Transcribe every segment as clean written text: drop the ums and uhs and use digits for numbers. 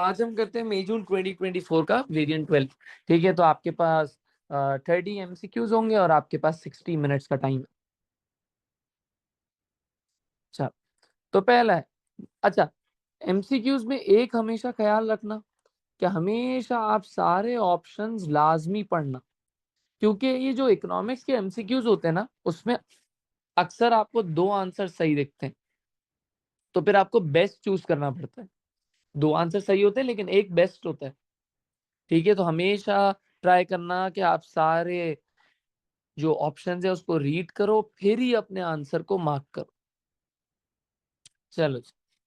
आज हम करते हैं मई जून 2024 का वेरिएंट 12। ठीक है, तो आपके पास 30 एमसीक्यूज होंगे और आपके पास 60 मिनट्स का टाइम है। अच्छा, तो पहला है, अच्छा, एमसीक्यूज में एक हमेशा ख्याल रखना कि हमेशा आप सारे ऑप्शंस लाजमी पढ़ना, क्योंकि ये जो इकोनॉमिक्स के एमसीक्यूज होते हैं ना, उसमें अक्सर आपको दो आंसर सही दिखते हैं, तो फिर आपको बेस्ट चूज करना पड़ता है। दो आंसर सही होते हैं लेकिन एक बेस्ट होता है। ठीक है, तो हमेशा ट्राई करना कि आप सारे जो ऑप्शन है उसको रीड करो, फिर ही अपने आंसर को मार्क करो। चलो,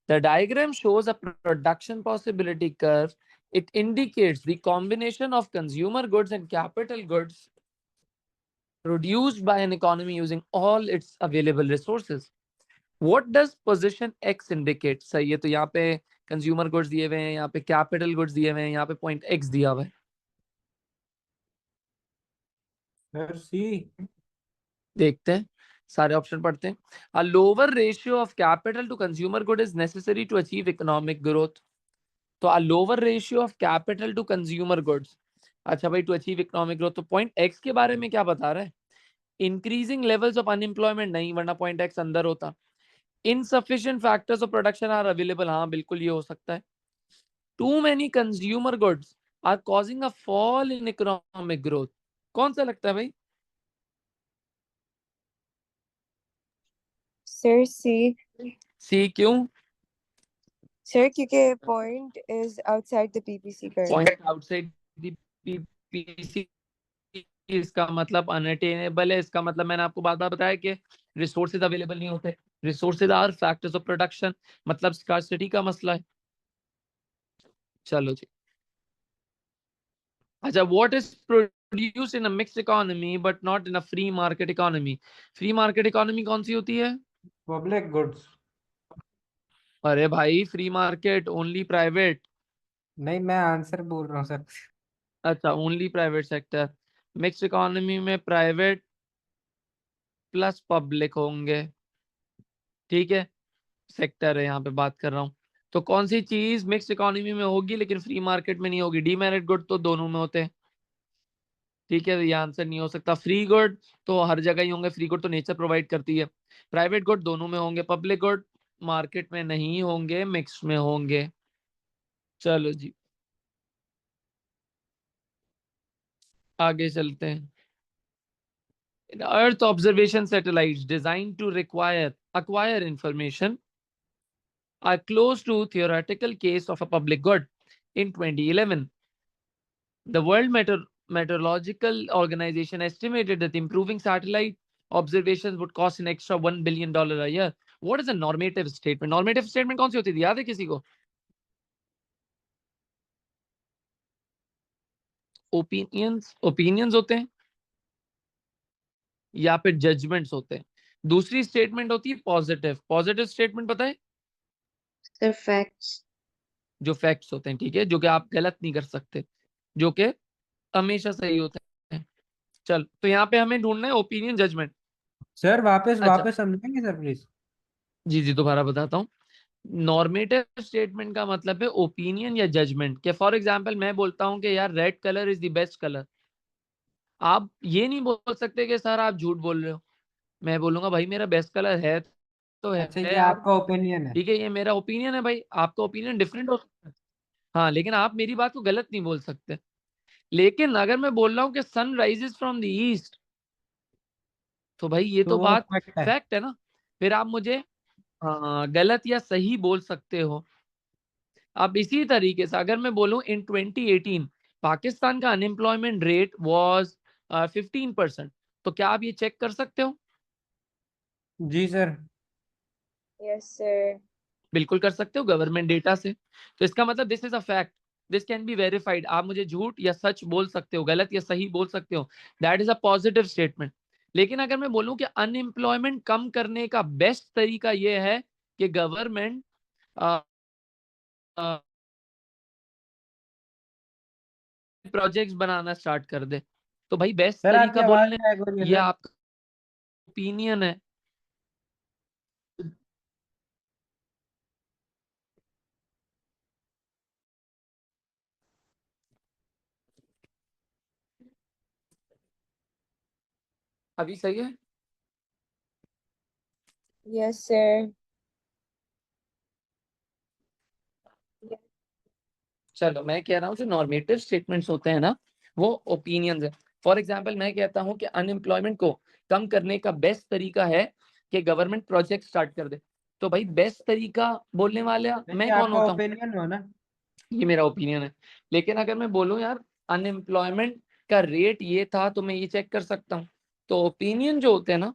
the diagram shows a production possibility curve. It indicates the combination of consumer goods and capital goods produced by an economy using all its available resources. What does position X indicate? सही है, तो यहाँ पे consumer goods दिए हुए हैं, यहाँ पे कैपिटल गुड्स दिए हुए हैं, यहाँ पे पॉइंट X दिया हुआ है। Sir C. देखते हैं, सारे ऑप्शन पढ़ते हैं। A lower ratio of capital to consumer good is necessary to achieve economic growth. तो a lower ratio of capital to consumer goods, अच्छा भाई, टू अचीव इकोनॉमिक ग्रोथ, तो पॉइंट एक्स के बारे में क्या बता रहा है? इंक्रीजिंग लेवल्स ऑफ अनएम्प्लॉयमेंट नहीं, वरना पॉइंट एक्स अंदर होता। Insufficient factors of production are available, हाँ बिल्कुल ये हो सकता है। Too many consumer goods are causing a fall in economic growth, कौन सा लगता है भाई? सर सी। सी, क्यों? सर क्योंकि point is outside the PPC curve. Point outside the PPC, इसका मतलब अनअटेनेबल है। इसका मतलब मैंने आपको बार बार बताया कि रिसोर्सेज अवेलेबल नहीं होते। Resources are factors of production, मतलब स्कार्सिटी का मसला है। चलो जी, अच्छा, what is produce in a mixed economy but not in a free market economy? Free market economy कौन सी होती है? Public goods. अरे भाई, फ्री मार्केट ओनली प्राइवेट। नहीं, मैं आंसर बोल रहा हूँ सर। अच्छा, only private sector. Mixed economy में प्राइवेट प्लस पब्लिक होंगे। ठीक है, सेक्टर है यहाँ पे बात कर रहा हूँ। तो कौन सी चीज मिक्स्ड इकोनॉमी में होगी लेकिन फ्री मार्केट में नहीं होगी? डीमेरिट गुड तो दोनों में होते हैं। ठीक है, तो ये आंसर नहीं हो सकता। फ्री गुड तो हर जगह ही होंगे, फ्री गुड तो नेचर प्रोवाइड करती है। प्राइवेट गुड दोनों में होंगे, पब्लिक गुड मार्केट में नहीं होंगे, मिक्स में होंगे। चलो जी, आगे चलते हैं। Earth observation satellites design to require acquire information are close to theoretical case of a public good. In 2011, the World Meteorological Organization estimated that improving satellite observations would cost an extra $1 billion a year. What is a normative statement? Normative statement कौन सी होती थी, याद है किसी को? Opinions होते हैं या फिर जजमेंट्स होते हैं। दूसरी स्टेटमेंट होती है पॉजिटिव। पॉजिटिव स्टेटमेंट पता है? Sir facts. जो फैक्ट्स होते हैं, ठीक है, जो कि आप गलत नहीं कर सकते, जो कि हमेशा सही होते हैं। चल, तो यहाँ पे हमें ढूंढना है ओपिनियन, जजमेंट। सर वापस अच्छा, वापस समझेंगे सर प्लीज। जी जी, दोबारा बताता हूँ। नॉर्मेटिव स्टेटमेंट का मतलब है ओपिनियन या जजमेंट। के फॉर एग्जांपल मैं बोलता हूँ कि यार red colour is the best colour, आप ये नहीं बोल सकते कि सर आप झूठ बोल रहे हो। मैं बोलूंगा भाई मेरा बेस्ट कलर है तो अच्छा, है ये यार। आपका ओपिनियन है। ठीक है, ये मेरा ओपिनियन है भाई, आपका ओपिनियन डिफरेंट हो सकता है। हाँ, लेकिन आप मेरी बात को गलत नहीं बोल सकते। लेकिन अगर मैं बोल रहा हूँ कि sun rises from the east, तो भाई ये तो तो वो बात फैक्ट है। फैक्ट है ना। फिर आप मुझे गलत या सही बोल सकते हो। अब इसी तरीके से अगर मैं बोलूं इन 2018 पाकिस्तान का अनएम्प्लॉयमेंट रेट वाज 15%, तो क्या आप ये चेक कर सकते हो? जी सर। Yes sir. बिल्कुल कर सकते हो, गवर्नमेंट डेटा से। तो इसका मतलब this is a fact, this can be verified. आप मुझे झूठ या सच बोल सकते हो, गलत या सही बोल सकते हो, that is a positive statement. लेकिन अगर मैं बोलूं कि अनएम्प्लॉयमेंट कम करने का बेस्ट तरीका यह है कि गवर्नमेंट प्रोजेक्ट्स बनाना स्टार्ट कर दे, तो भाई बेस्ट सर आपकी तरीका आवाज बोलने, क्रैक हो रही है ये सर। आपका ओपिनियन है। अभी सही है? Yes, sir. चलो मैं कह रहा हूँ जो नॉर्मेटिव स्टेटमेंट्स होते हैं ना वो ओपिनियंस है। फॉर एग्जांपल मैं कहता हूँ कि अनएम्प्लॉयमेंट को कम करने का बेस्ट तरीका है कि गवर्नमेंट प्रोजेक्ट स्टार्ट कर दे। तो भाई बेस्ट तरीका बोलने वाला मैं ये कौन आपका होता हूँ? ओपिनियन हो ना। ये मेरा ओपिनियन है। लेकिन अगर मैं बोलूँ यार अनएम्प्लॉयमेंट का रेट ये था तो मैं ये चेक कर सकता हूँ। तो ओपिनियन जो होते हैं ना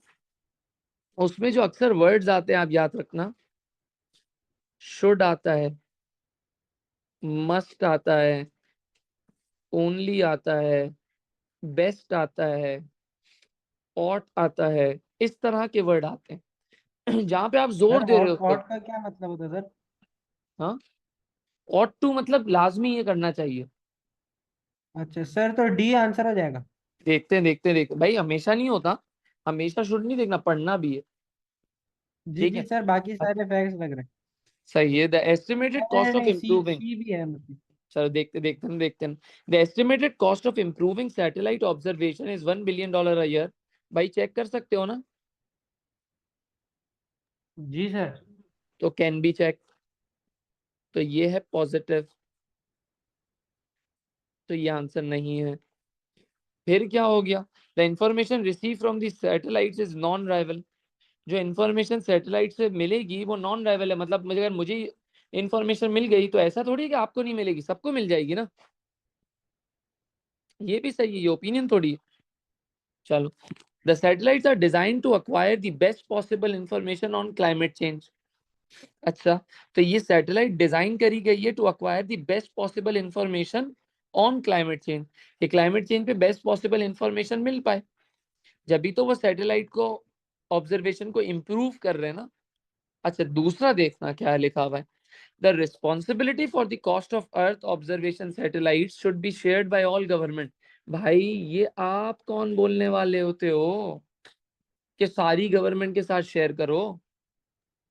उसमें जो अक्सर वर्ड्स आते हैं आप याद रखना, शुड आता है, मस्ट आता है, ओनली आता है, बेस्ट आता है, ऑट आता है, इस तरह के वर्ड आते हैं जहां पे आप जोर सर दे रहे ऑट होते हो। ऑट का क्या मतलब होता है सर? हाँ, ऑट टू मतलब लाजमी ये करना चाहिए। अच्छा सर, तो डी आंसर हो जाएगा। देखते भाई हमेशा नहीं होता, हमेशा शुड नहीं देखना, पढ़ना भी है। जी ठीक जी है, सर, बाकी सारे फैक्ट्स लग रहे सही है। द एस्टिमेटेड हैं। कॉस्ट ऑफ नहीं, सी इम्प्रूविंग, सी भी है मतलब। चलो देखते हैं। The estimated cost of improving satellite observation is $1 billion a year। भाई चेक कर सकते हो ना? जी सर। तो कैन बी चेक, तो ये है पॉजिटिव, तो ये आंसर नहीं है। फिर क्या हो गया? The information receive from the satellites is non rival. जो इंफॉर्मेशन सैटेलाइट से मिलेगी वो नॉन राइवल है, मतलब मुझे अगर मुझे इंफॉर्मेशन मिल गई तो ऐसा थोड़ी है कि आपको नहीं मिलेगी, सबको मिल जाएगी ना। ये भी सही है, ये ओपिनियन थोड़ी है। चलो, the satellites are design to acquire the best possible information on climate change. अच्छा, तो ये सैटेलाइट डिजाइन करी गई है to acquire the best possible information on climate change, ये क्लाइमेट चेंज पे बेस्ट पॉसिबल इंफॉर्मेशन मिल पाए, जब भी तो वो सैटेलाइट को ऑब्जर्वेशन को इम्प्रूव कर रहे हैं ना। अच्छा, दूसरा देखना क्या लिखा हुआ है। The responsibility for the cost of earth observation satellite should be shared by all government. भाई ये आप कौन बोलने वाले होते हो कि सारी गवर्नमेंट के साथ शेयर करो?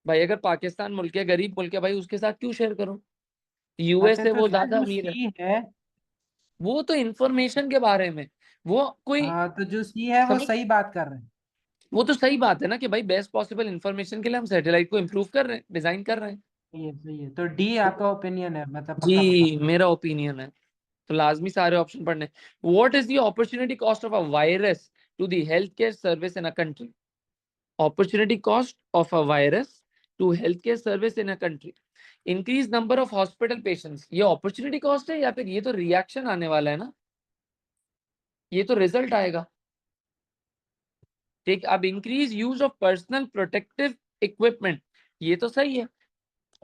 भाई अगर पाकिस्तान मुल्क है, गरीब मुल्क है, भाई उसके साथ क्यों शेयर करो? अच्छा यूएस है, तो वो सर ज्यादा जो अमीर है। सी है। वो तो इंफॉर्मेशन के बारे में, वो कोई हाँ, तो जो सी है वो समझ, सही बात कर रहे हैं। वो तो सही बात है ना कि भाई बेस्ट पॉसिबल इंफॉर्मेशन के लिए हम सैटेलाइट को इम्प्रूव कर रहे हैं, डिजाइन कर रहे हैं। सही है, तो डी आपका ओपिनियन है, मतलब पक्का पक्का। जी मेरा ओपिनियन है। तो लाजमी सारे ऑप्शन पढ़ने। What is the opportunity cost of a virus to the health care service in a country? Opportunity cost of a virus to health care service in a country, increase number of hospital patients, ये opportunity cost है या फिर ये तो reaction आने वाला है ना, ये तो रिजल्ट आएगा। ठीक, अब increase use of personal protective equipment, ये तो सही है।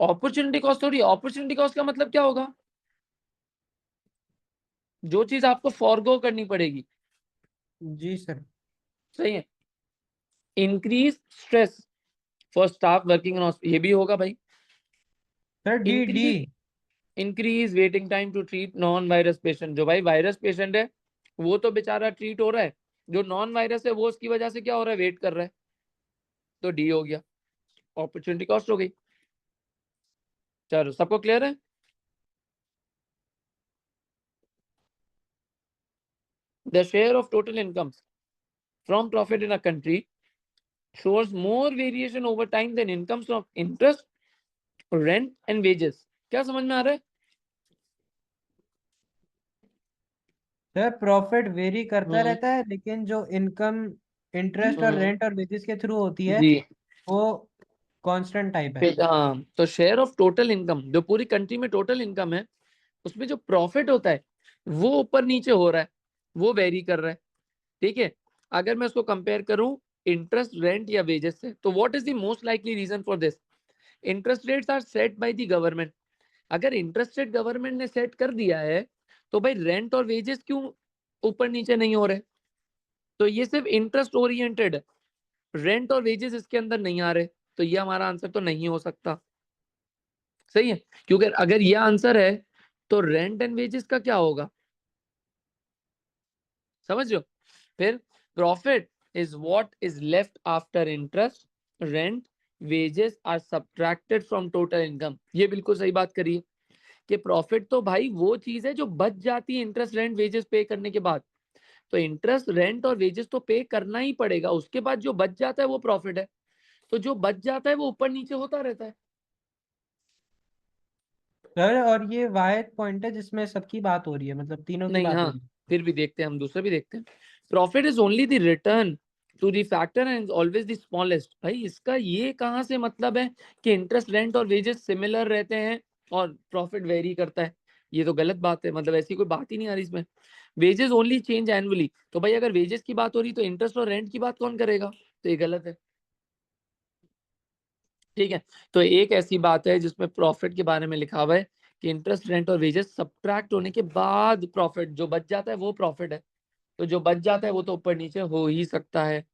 अपॉर्चुनिटी कॉस्ट थोड़ी, अपॉर्चुनिटी कॉस्ट का मतलब क्या होगा? जो चीज आपको फॉरगो करनी पड़ेगी। जी सर। सही है। Increase stress for staff working in, ये भी होगा भाई। Sir D D. Increase increase waiting time to treat non virus patient, जो भाई वायरस पेशेंट है वो तो बेचारा ट्रीट हो रहा है, जो नॉन वायरस है वो उसकी वजह से क्या हो रहा है, वेट कर रहा है। तो डी हो गया, अपॉर्चुनिटी कॉस्ट हो गई। चलो सबको क्लियर है? The share of total income from profit in a country shows more variation over time than incomes from interest, rent and wages। क्या समझ में आ रहा है? सर प्रॉफिट वेरी करता हम्म, रहता है, लेकिन जो इनकम इंटरेस्ट और रेंट और वेजेस के थ्रू होती है जी। वो कांस्टेंट टाइप है। हाँ, तो शेयर ऑफ टोटल इनकम जो पूरी कंट्री में टोटल इनकम है उसमें जो प्रॉफिट होता है वो ऊपर नीचे हो रहा है, वो वेरी कर रहा है। ठीक है, अगर मैं उसको कंपेयर करूं इंटरेस्ट, रेंट या वेजेस से, तो what is the most likely reason for this? Interest rates are set by the government. अगर इंटरेस्ट रेट गवर्नमेंट ने सेट कर दिया है तो भाई रेंट और वेजेस क्यों ऊपर नीचे नहीं हो रहे? तो ये सिर्फ इंटरेस्ट ओरिएंटेड है, रेंट और वेजेस इसके अंदर नहीं आ रहे, तो ये हमारा आंसर तो नहीं हो सकता। सही है, क्योंकि अगर ये आंसर है तो रेंट एंड वेजेस का क्या होगा? समझ रहे हो? फिर profit is what is left after interest, rent, wages are subtracted from total income. ये बिल्कुल सही बात करिए कि प्रॉफिट तो भाई वो चीज है जो बच जाती है इंटरेस्ट, रेंट, वेजेस पे करने के बाद। तो इंटरेस्ट, रेंट और वेजेस तो पे करना ही पड़ेगा, उसके बाद जो बच जाता है वो प्रॉफिट है। तो जो बच जाता है वो ऊपर नीचे होता रहता है। सर और ये वाहिद पॉइंट है जिसमें सबकी बात हो रही है, मतलब तीनों की नहीं, बात हो हाँ, रही है। फिर भी देखते हैं, हम दूसरा भी देखते हैं। Profit is only the return to the factor and always the smallest. भाई इसका ये कहाँ से मतलब है कि इंटरेस्ट, रेंट और वेजेस सिमिलर रहते हैं और प्रॉफिट वेरी करता है? ये तो गलत बात है, मतलब ऐसी कोई बात ही नहीं आ रही इसमें। वेजेस ओनली चेंज एनुअली, तो भाई अगर वेजेस की बात हो रही तो इंटरेस्ट और रेंट की बात कौन करेगा? तो ये गलत है। ठीक है, तो एक ऐसी बात है जिसमें प्रॉफिट के बारे में लिखा हुआ है कि इंटरेस्ट, रेंट और वेजेस सब्ट्रैक्ट होने के बाद प्रॉफिट जो बच जाता है वो प्रॉफिट है। तो जो बच जाता है वो तो ऊपर नीचे हो ही सकता है।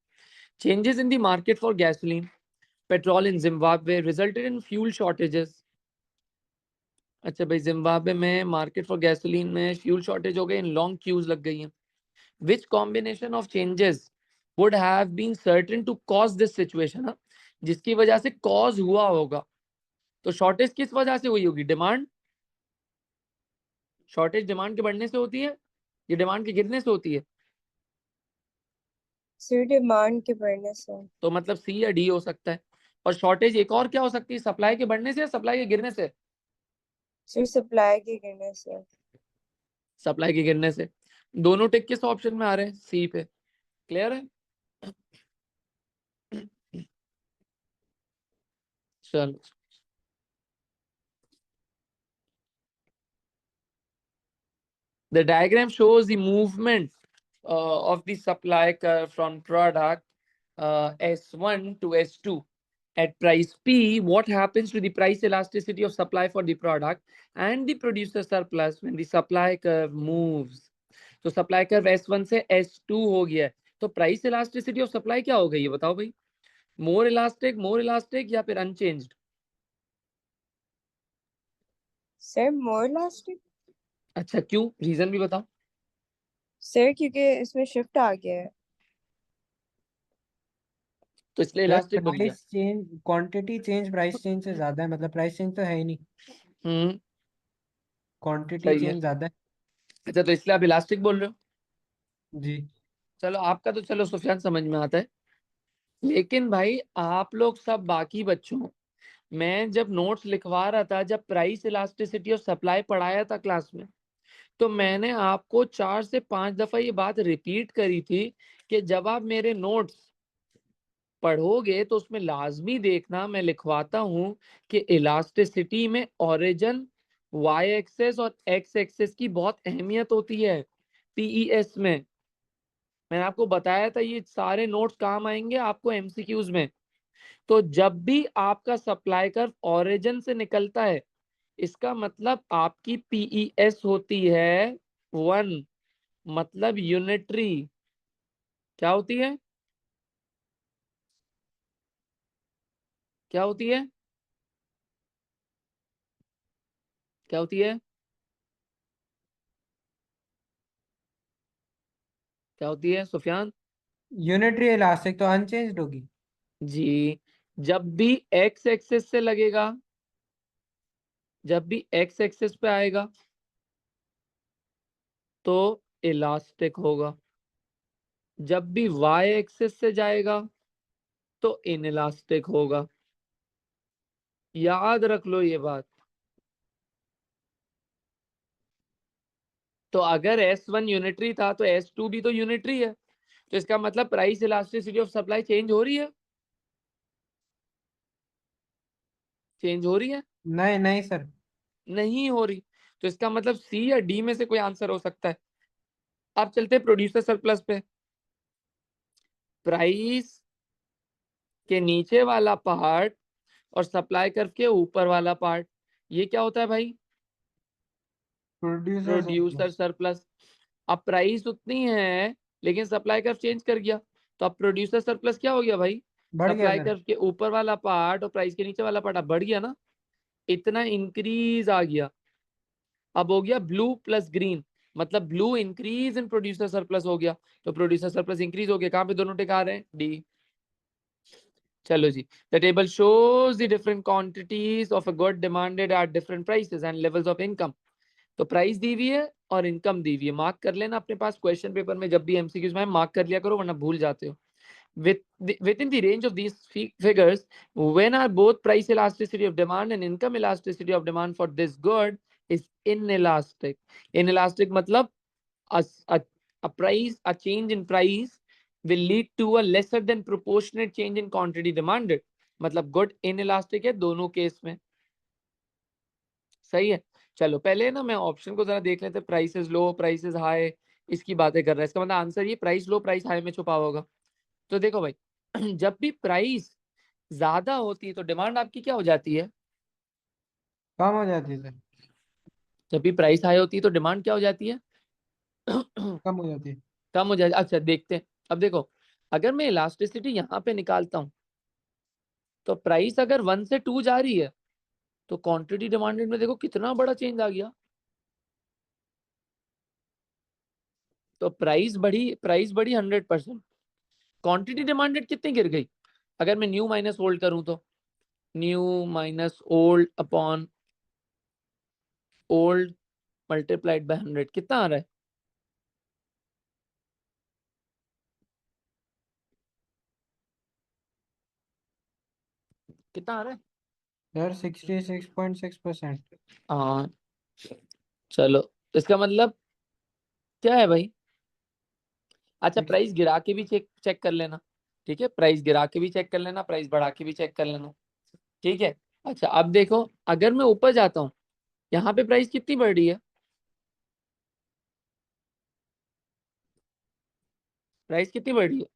Changes in the market for gasoline, petrol in Zimbabwe resulted in fuel shortages. अच्छा भाई, जिम्बाब्वे में मार्केट फॉर गैसोलीन में फ्यूल शॉर्टेज हो गए, इन लॉन्ग क्यूज लग गई हैं। Which combination of changes would have been certain to cause this situation, जिसकी वजह से कॉज हुआ होगा। तो शॉर्टेज किस वजह से हुई होगी? डिमांड। शॉर्टेज डिमांड के बढ़ने से होती है, ये डिमांड के गिरने से होती है? सर डिमांड के बढ़ने से। तो मतलब सी या डी हो सकता है। और शॉर्टेज एक और क्या हो सकती है? सप्लाई के बढ़ने से या सप्लाई के गिरने से? सर सप्लाई के गिरने से। सप्लाई के गिरने से। दोनों टिक किस ऑप्शन में आ रहे हैं? सी पे। क्लियर है? चलो, the diagram shows the movement of the supply curve from product S1 to S2 at price P. What happens to the price elasticity of supply for the product and the producer surplus when the supply curve moves? तो supply curve S1 से S2 हो गया है, तो price elasticity of supply क्या हो गई ये बताओ भाई? मोर इलास्टिक या फिर अनचेंज्ड? सर मोर इलास्टिक। अच्छा, क्यों? रीजन भी बताओ। सर क्योंकि इसमें शिफ्ट आ गया है। तो इसलिए सर इलास्टिक बोल दिया। Price change, quantity change price change से ज्यादा है, मतलब प्राइस चेंज तो है ही नहीं, हम्म, क्वांटिटी सही है। चेंज ज्यादा है। अच्छा, तो इसलिए आप इलास्टिक बोल रहे हो? जी। चलो, आपका तो चलो सुफियान समझ में आता है, लेकिन भाई आप लोग सब बाकी बच्चों, मैं जब नोट्स लिखवा रहा था, जब प्राइस इलास्टिसिटी ऑफ सप्लाई पढ़ाया था क्लास में, तो मैंने आपको 4 से 5 दफा ये बात रिपीट करी थी कि जब आप मेरे नोट्स पढ़ोगे तो उसमें लाजमी देखना, मैं लिखवाता हूं कि इलास्टिसिटी में ओरिजिन, वाई एक्सेस और एक्स एक्सेस की बहुत अहमियत होती है पीईएस में। मैंने आपको बताया था ये सारे नोट्स काम आएंगे आपको एमसीक्यूज में। तो जब भी आपका सप्लाई कर्व ओरिजिन से निकलता है, इसका मतलब आपकी पीईएस होती है 1, मतलब यूनिटरी। क्या होती है? क्या होती है? क्या होती है? क्या होती है सुफियान? यूनिटरी इलास्टिक तो अनचेंज्ड होगी। जी, जब भी एक्स एक्सिस से लगेगा, जब भी एक्स एक्सिस पे आएगा तो इलास्टिक होगा, जब भी वाई एक्सिस से जाएगा तो इनइलास्टिक होगा। याद रख लो ये बात। तो अगर S1 यूनिटरी था तो S2 भी तो यूनिटरी है, तो इसका मतलब price elasticity of supply change हो रही है? चेंज हो रही है? नहीं नहीं सर। नहीं हो रही। तो इसका मतलब सी या डी में से कोई आंसर हो सकता है। अब चलते प्रोड्यूसर सरप्लस पे। प्राइस के नीचे वाला पार्ट और सप्लाई कर्व के ऊपर वाला पार्ट, ये क्या होता है भाई? Producer producer surplus. सरप्लस। अब प्राइस उतनी है लेकिन सप्लाई कर्व चेंज कर गया, तो अब प्रोड्यूसर सरप्लस क्या हो गया भाई? बढ़ गया सप्लाई सर। कर्व के ऊपर वाला पार्ट और प्राइस के नीचे वाला पार्ट अब बढ़ गया ना, इतना इंक्रीज आ गया। अब हो गया ब्लू प्लस ग्रीन, मतलब blue increase in producer surplus हो गया, तो प्रोड्यूसर सरप्लस इंक्रीज हो गया। कहां पे दोनों टिका रहे हैं? डी। चलो जी, the table shows the different quantities of a good demanded at different prices and levels of income. तो प्राइस दी हुई है और इनकम दी हुई है, मार्क कर लेना अपने पास, क्वेश्चन पेपर में जब भी एमसीक्यूज में मार्क कर लिया करो वरना भूल जाते हो। Within the range of these figures, when are both price elasticity of demand and income elasticity of demand for this good is inelastic. Inelastic मतलब a change in price will lead to a lesser than proportionate change in quantity demanded. मतलब good inelastic है दोनों case में, सही है। चलो पहले ना मैं ऑप्शन को जरा देख लेते, प्राइसेस लो प्राइसेस हाई, इसकी बातें कर रहा है, इसका मतलब आंसर ये प्राइस लो प्राइस हाई में छुपा होगा। तो देखो भाई जब भी प्राइस ज्यादा होती है तो डिमांड आपकी क्या हो जाती है? कम हो जाती है सर। जब भी प्राइस हाई होती है तो डिमांड क्या हो जाती है? कम हो जाती है। कम हो जाती है। अच्छा देखते हैं, अब देखो अगर मैं इलास्टिसिटी यहाँ पे निकालता हूँ तो प्राइस अगर 1 से 2 जा रही है तो क्वांटिटी डिमांडेड में देखो कितना बड़ा चेंज आ गया। तो प्राइस बढ़ी 100%, क्वांटिटी डिमांडेड कितनी गिर गई? अगर मैं न्यू माइनस ओल्ड करूं तो new minus old upon old multiplied by 100 कितना आ रहा है? कितना आ रहा है? सर 66.6%। हाँ चलो, इसका मतलब क्या है भाई? अच्छा प्राइस गिरा के भी चेक चेक कर लेना, ठीक है, प्राइस गिरा के भी चेक कर लेना, प्राइस बढ़ा के भी चेक कर लेना, ठीक है। अच्छा अब देखो अगर मैं ऊपर जाता हूँ, यहाँ पे प्राइस कितनी बढ़ रही है? प्राइस कितनी बढ़ रही है?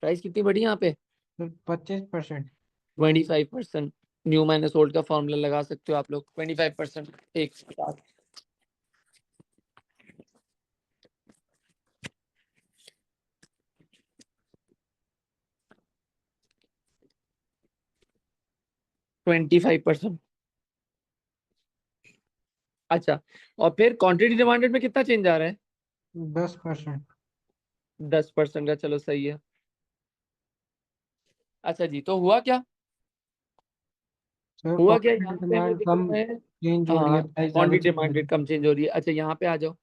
प्राइस कितनी बढ़ी है यहाँ पे? 25%। 25%। न्यू माइनस ओल्ड का फॉर्मूला लगा सकते हो आप लोग, 25% एक साथ। Twenty five percent. अच्छा और फिर क्वांटिटी डिमांडेड में कितना चेंज आ रहा है? 10%। 10% का, चलो सही है। अच्छा जी तो हुआ क्या? सर हुआ क्या क्वांटिटी यहाँ पे हमें डिमांड दिख कम रहा है? चेंज हो रही हाँ है, प्राइस ज्यादा क्वांटिटी चेंज हो रही डिमांडेड है। कम चेंज हो रही है। अच्छा यहाँ पे आ जाओ।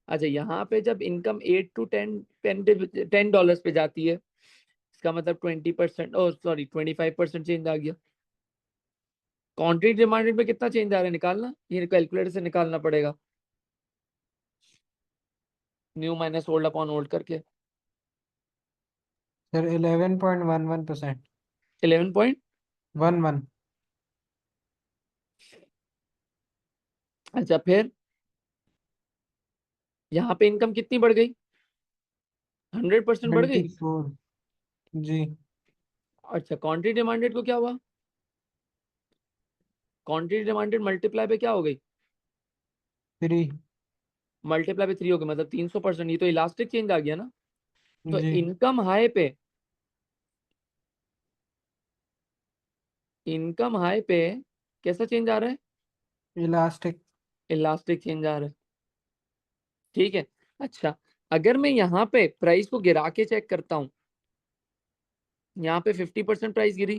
अच्छा यहाँ पे जब इनकम 8 to 10 पे जाती है, इसका मतलब 20%, ओ सॉरी 25% चेंज आ गया। क्वांटिटी डिमांडेड में कितना चेंज आ रहा है निकालना, ये कैलकुलेटर से निकालना पड़ेगा, new minus old upon old करके। सर 11.11%। 11 11। अच्छा फिर यहाँ पे इनकम कितनी बढ़ गई? 100% बढ़ गई। 24। जी। अच्छा क्वांटिटी डिमांडेड को क्या हुआ? क्वांटिटी डिमांडेड मल्टीप्लाई पे क्या हो गई? 3। मल्टीप्लाई पे 3 हो गई, मतलब 300%। ये तो इलास्टिक चेंज आ गया ना। तो जी। इनकम हाई पे, इनकम हाई पे कैसा चेंज आ रहा है? इलास्टिक। इलास्टिक चेंज आ रहा है, ठीक है। अच्छा अगर मैं यहाँ पे प्राइस को गिरा के चेक करता हूँ, यहाँ पे 50% प्राइस गिरी,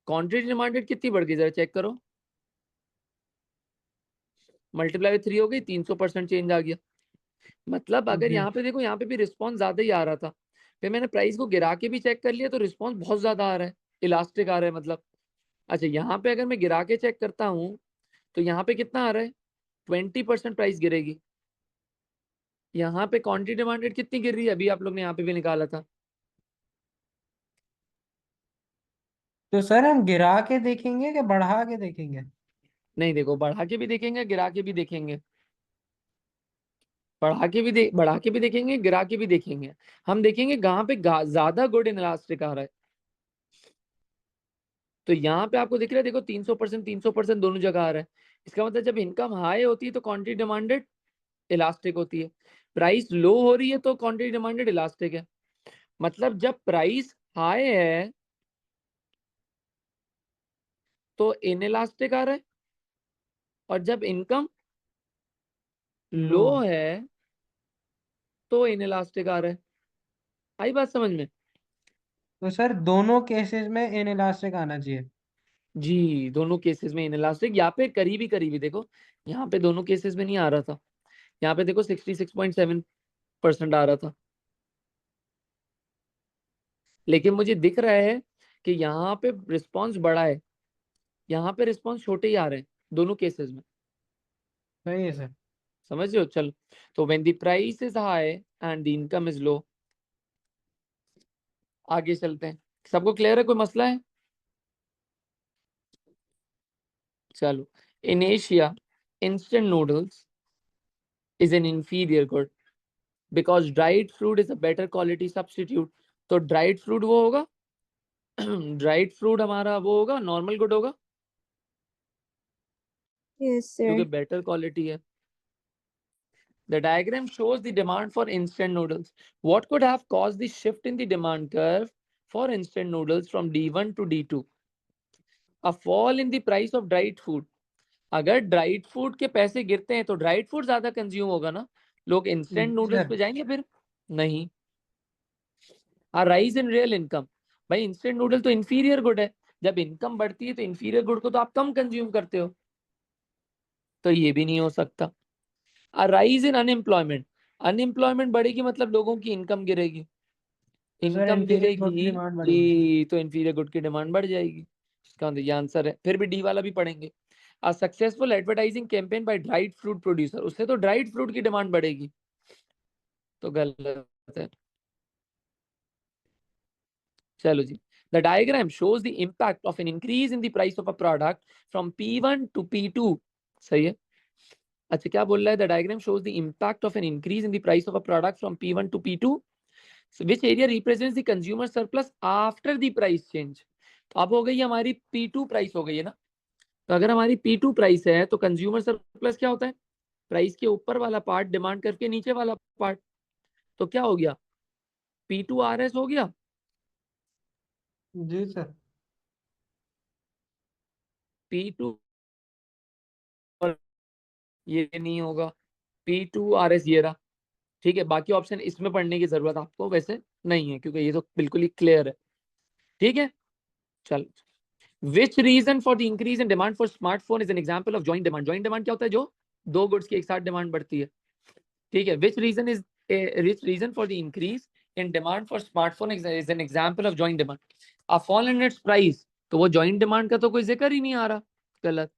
क्वांटिटी डिमांडेड कितनी बढ़ गई जरा चेक करो, मल्टीप्लाई 3 हो गई, 300% चेंज आ गया। मतलब अगर जी यहाँ पे देखो, यहाँ पे भी रिस्पॉन्स ज्यादा ही आ रहा था, फिर मैंने प्राइस को गिरा के भी चेक कर लिया तो रिस्पॉन्स बहुत ज्यादा आ रहा है, इलास्टिक आ रहा है मतलब। अच्छा यहाँ पे अगर मैं गिरा के चेक करता हूँ तो यहाँ पे कितना आ रहा है? 20% प्राइस गिरेगी। यहाँ पे क्वांटिटी डिमांडेड कितनी गिर रही है, अभी आप लोग ने यहाँ पे भी निकाला था। तो सर हम गिरा के देखेंगे कि बढ़ा के देखेंगे? नहीं देखो, बढ़ा के भी देखेंगे गिरा के भी देखेंगे, बढ़ा के भी देखेंगे गिरा के भी देखेंगे। हम देखेंगे कहाँ पे ज्यादा गुड इलास्टिक आ रहा है। तो यहाँ पे आपको दिख रहा है, देखो 300% दोनों जगह आ रहा है। इसका मतलब जब इनकम हाई होती है तो क्वांटिटी डिमांडेड इलास्टिक होती है, प्राइस लो हो रही है तो क्वांटिटी डिमांडेड इलास्टिक है। मतलब जब प्राइस हाई है तो इनइलास्टिक आ रहा है, और जब इनकम लो। लो है तो इनइलास्टिक आ रहा है। आई बात समझ में? तो सर दोनों केसेस में इन इलास्टिक आना चाहिए। जी, दोनों केसेस में इनइलास्टिक, यहाँ पे करीबी देखो, यहाँ पे दोनों केसेस में नहीं आ रहा था, यहाँ पे देखो 66.7% आ रहा था, लेकिन मुझे दिख रहा है कि यहाँ पे रिस्पॉन्स बड़ा है, यहाँ पे रिस्पॉन्स छोटे ही आ रहे हैं दोनों केसेस में। सही है सर। समझ रहे हो? चलो, तो when the price is high and the income is low, आगे चलते हैं। सबको क्लियर है? कोई मसला है? चलो, in Asia instant noodles is an inferior good because dried fruit is a better quality substitute. तो ड्राइड फ्रूट वो होगा ड्राइड फ्रूट हमारा वो होगा, नॉर्मल गुड होगा, Yes, क्योंकि sir. बेटर क्वालिटी है। The diagram shows the demand for instant noodles. What could have caused the shift in the demand curve for instant noodles from D1 to D2? A fall in the price of dried food. अगर dried food के पैसे गिरते हैं तो dried food ज्यादा consume होगा ना, लोग इंस्टेंट जी नूडल्स सर। पे जाएंगे फिर? नहीं। आ राइज इन रियल इनकम। भाई इंस्टेंट नूडल तो इंफीरियर गुड है, जब इनकम बढ़ती है तो इंफीरियर गुड को तो आप कम कंज्यूम करते हो, तो ये भी नहीं हो सकता। आ राइज इन अनएम्प्लॉयमेंट। अनएम्प्लॉयमेंट बढ़ेगी मतलब लोगों की इनकम गिरेगी, तो सर इनकम इंफीरियर गुड गिरेगी डिमांड बढ़ेगी। जी, तो इंफीरियर गुड की डिमांड बढ़ जाएगी। इसका ये आंसर है। फिर भी डी वाला भी पढ़ेंगे। A successful advertising campaign by dried fruit producer, उससे तो ड्राइड फ्रूट की डिमांड बढ़ेगी, तो गलत है। चलो जी, the diagram shows the impact of an increase in the price of a product from P1 to P2। सही है। अच्छा, क्या बोल रहा है? The diagram shows the impact of an increase in the price of a product from P1 to P2, which area represents the consumer surplus after the price change। तो अब हो गई हमारी P2 प्राइस हो गई है ना, तो अगर हमारी P2 प्राइस है तो कंज्यूमर सरप्लस क्या होता है? प्राइस के ऊपर वाला पार्ट डिमांड करके नीचे वाला पार्ट, तो क्या हो गया? P2 RS हो गया। जी सर। P2 और ये नहीं होगा, P2 RS ये रहा। ठीक है, बाकी ऑप्शन इसमें पढ़ने की जरूरत आपको वैसे नहीं है, क्योंकि ये तो बिल्कुल ही क्लियर है। ठीक है, चल। Which reason for the increase in demand for smartphone is an example of joint demand? Joint demand क्या होता है? जो दो गुड्स की एक साथ डिमांड बढ़ती है। ठीक है, which reason for the increase in demand for smartphone is an example of joint demand? A fall in its price, तो वो joint demand का तो कोई जिक्र ही नहीं आ रहा, गलत।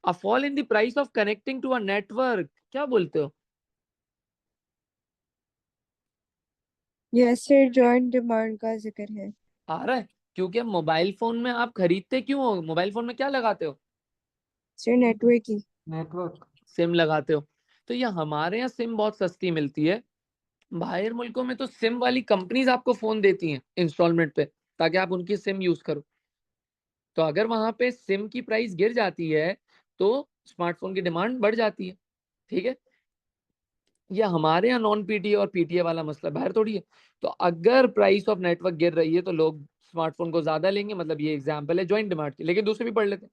A fall in the price of connecting to a network, क्या बोलते हो? Yes, sir. Joint demand का जिक्र है। आ रहा है, क्योंकि मोबाइल फोन में आप खरीदते क्यों हो? मोबाइल फोन में क्या लगाते हो? Sir, network की। नेटवर्क। सिम लगाते हो। तो ये हमारे यहाँ सिम बहुत सस्ती मिलती है, बाहर मुल्कों में तो सिम वाली कंपनीज आपको फोन देती हैं इंस्टॉलमेंट पे, ताकि आप उनकी सिम यूज करो। तो अगर वहां पे सिम की प्राइस गिर जाती है तो स्मार्टफोन की डिमांड बढ़ जाती है। ठीक है, ये हमारे यहाँ नॉन पीटीए और पीटीए वाला मसला, बाहर थोड़ी है। तो अगर प्राइस ऑफ नेटवर्क गिर रही है तो लोग स्मार्टफोन को ज्यादा लेंगे, मतलब ये एग्जाम्पल है जॉइंट डिमांड की, लेकिन दूसरे भी पढ़ लेते हैं।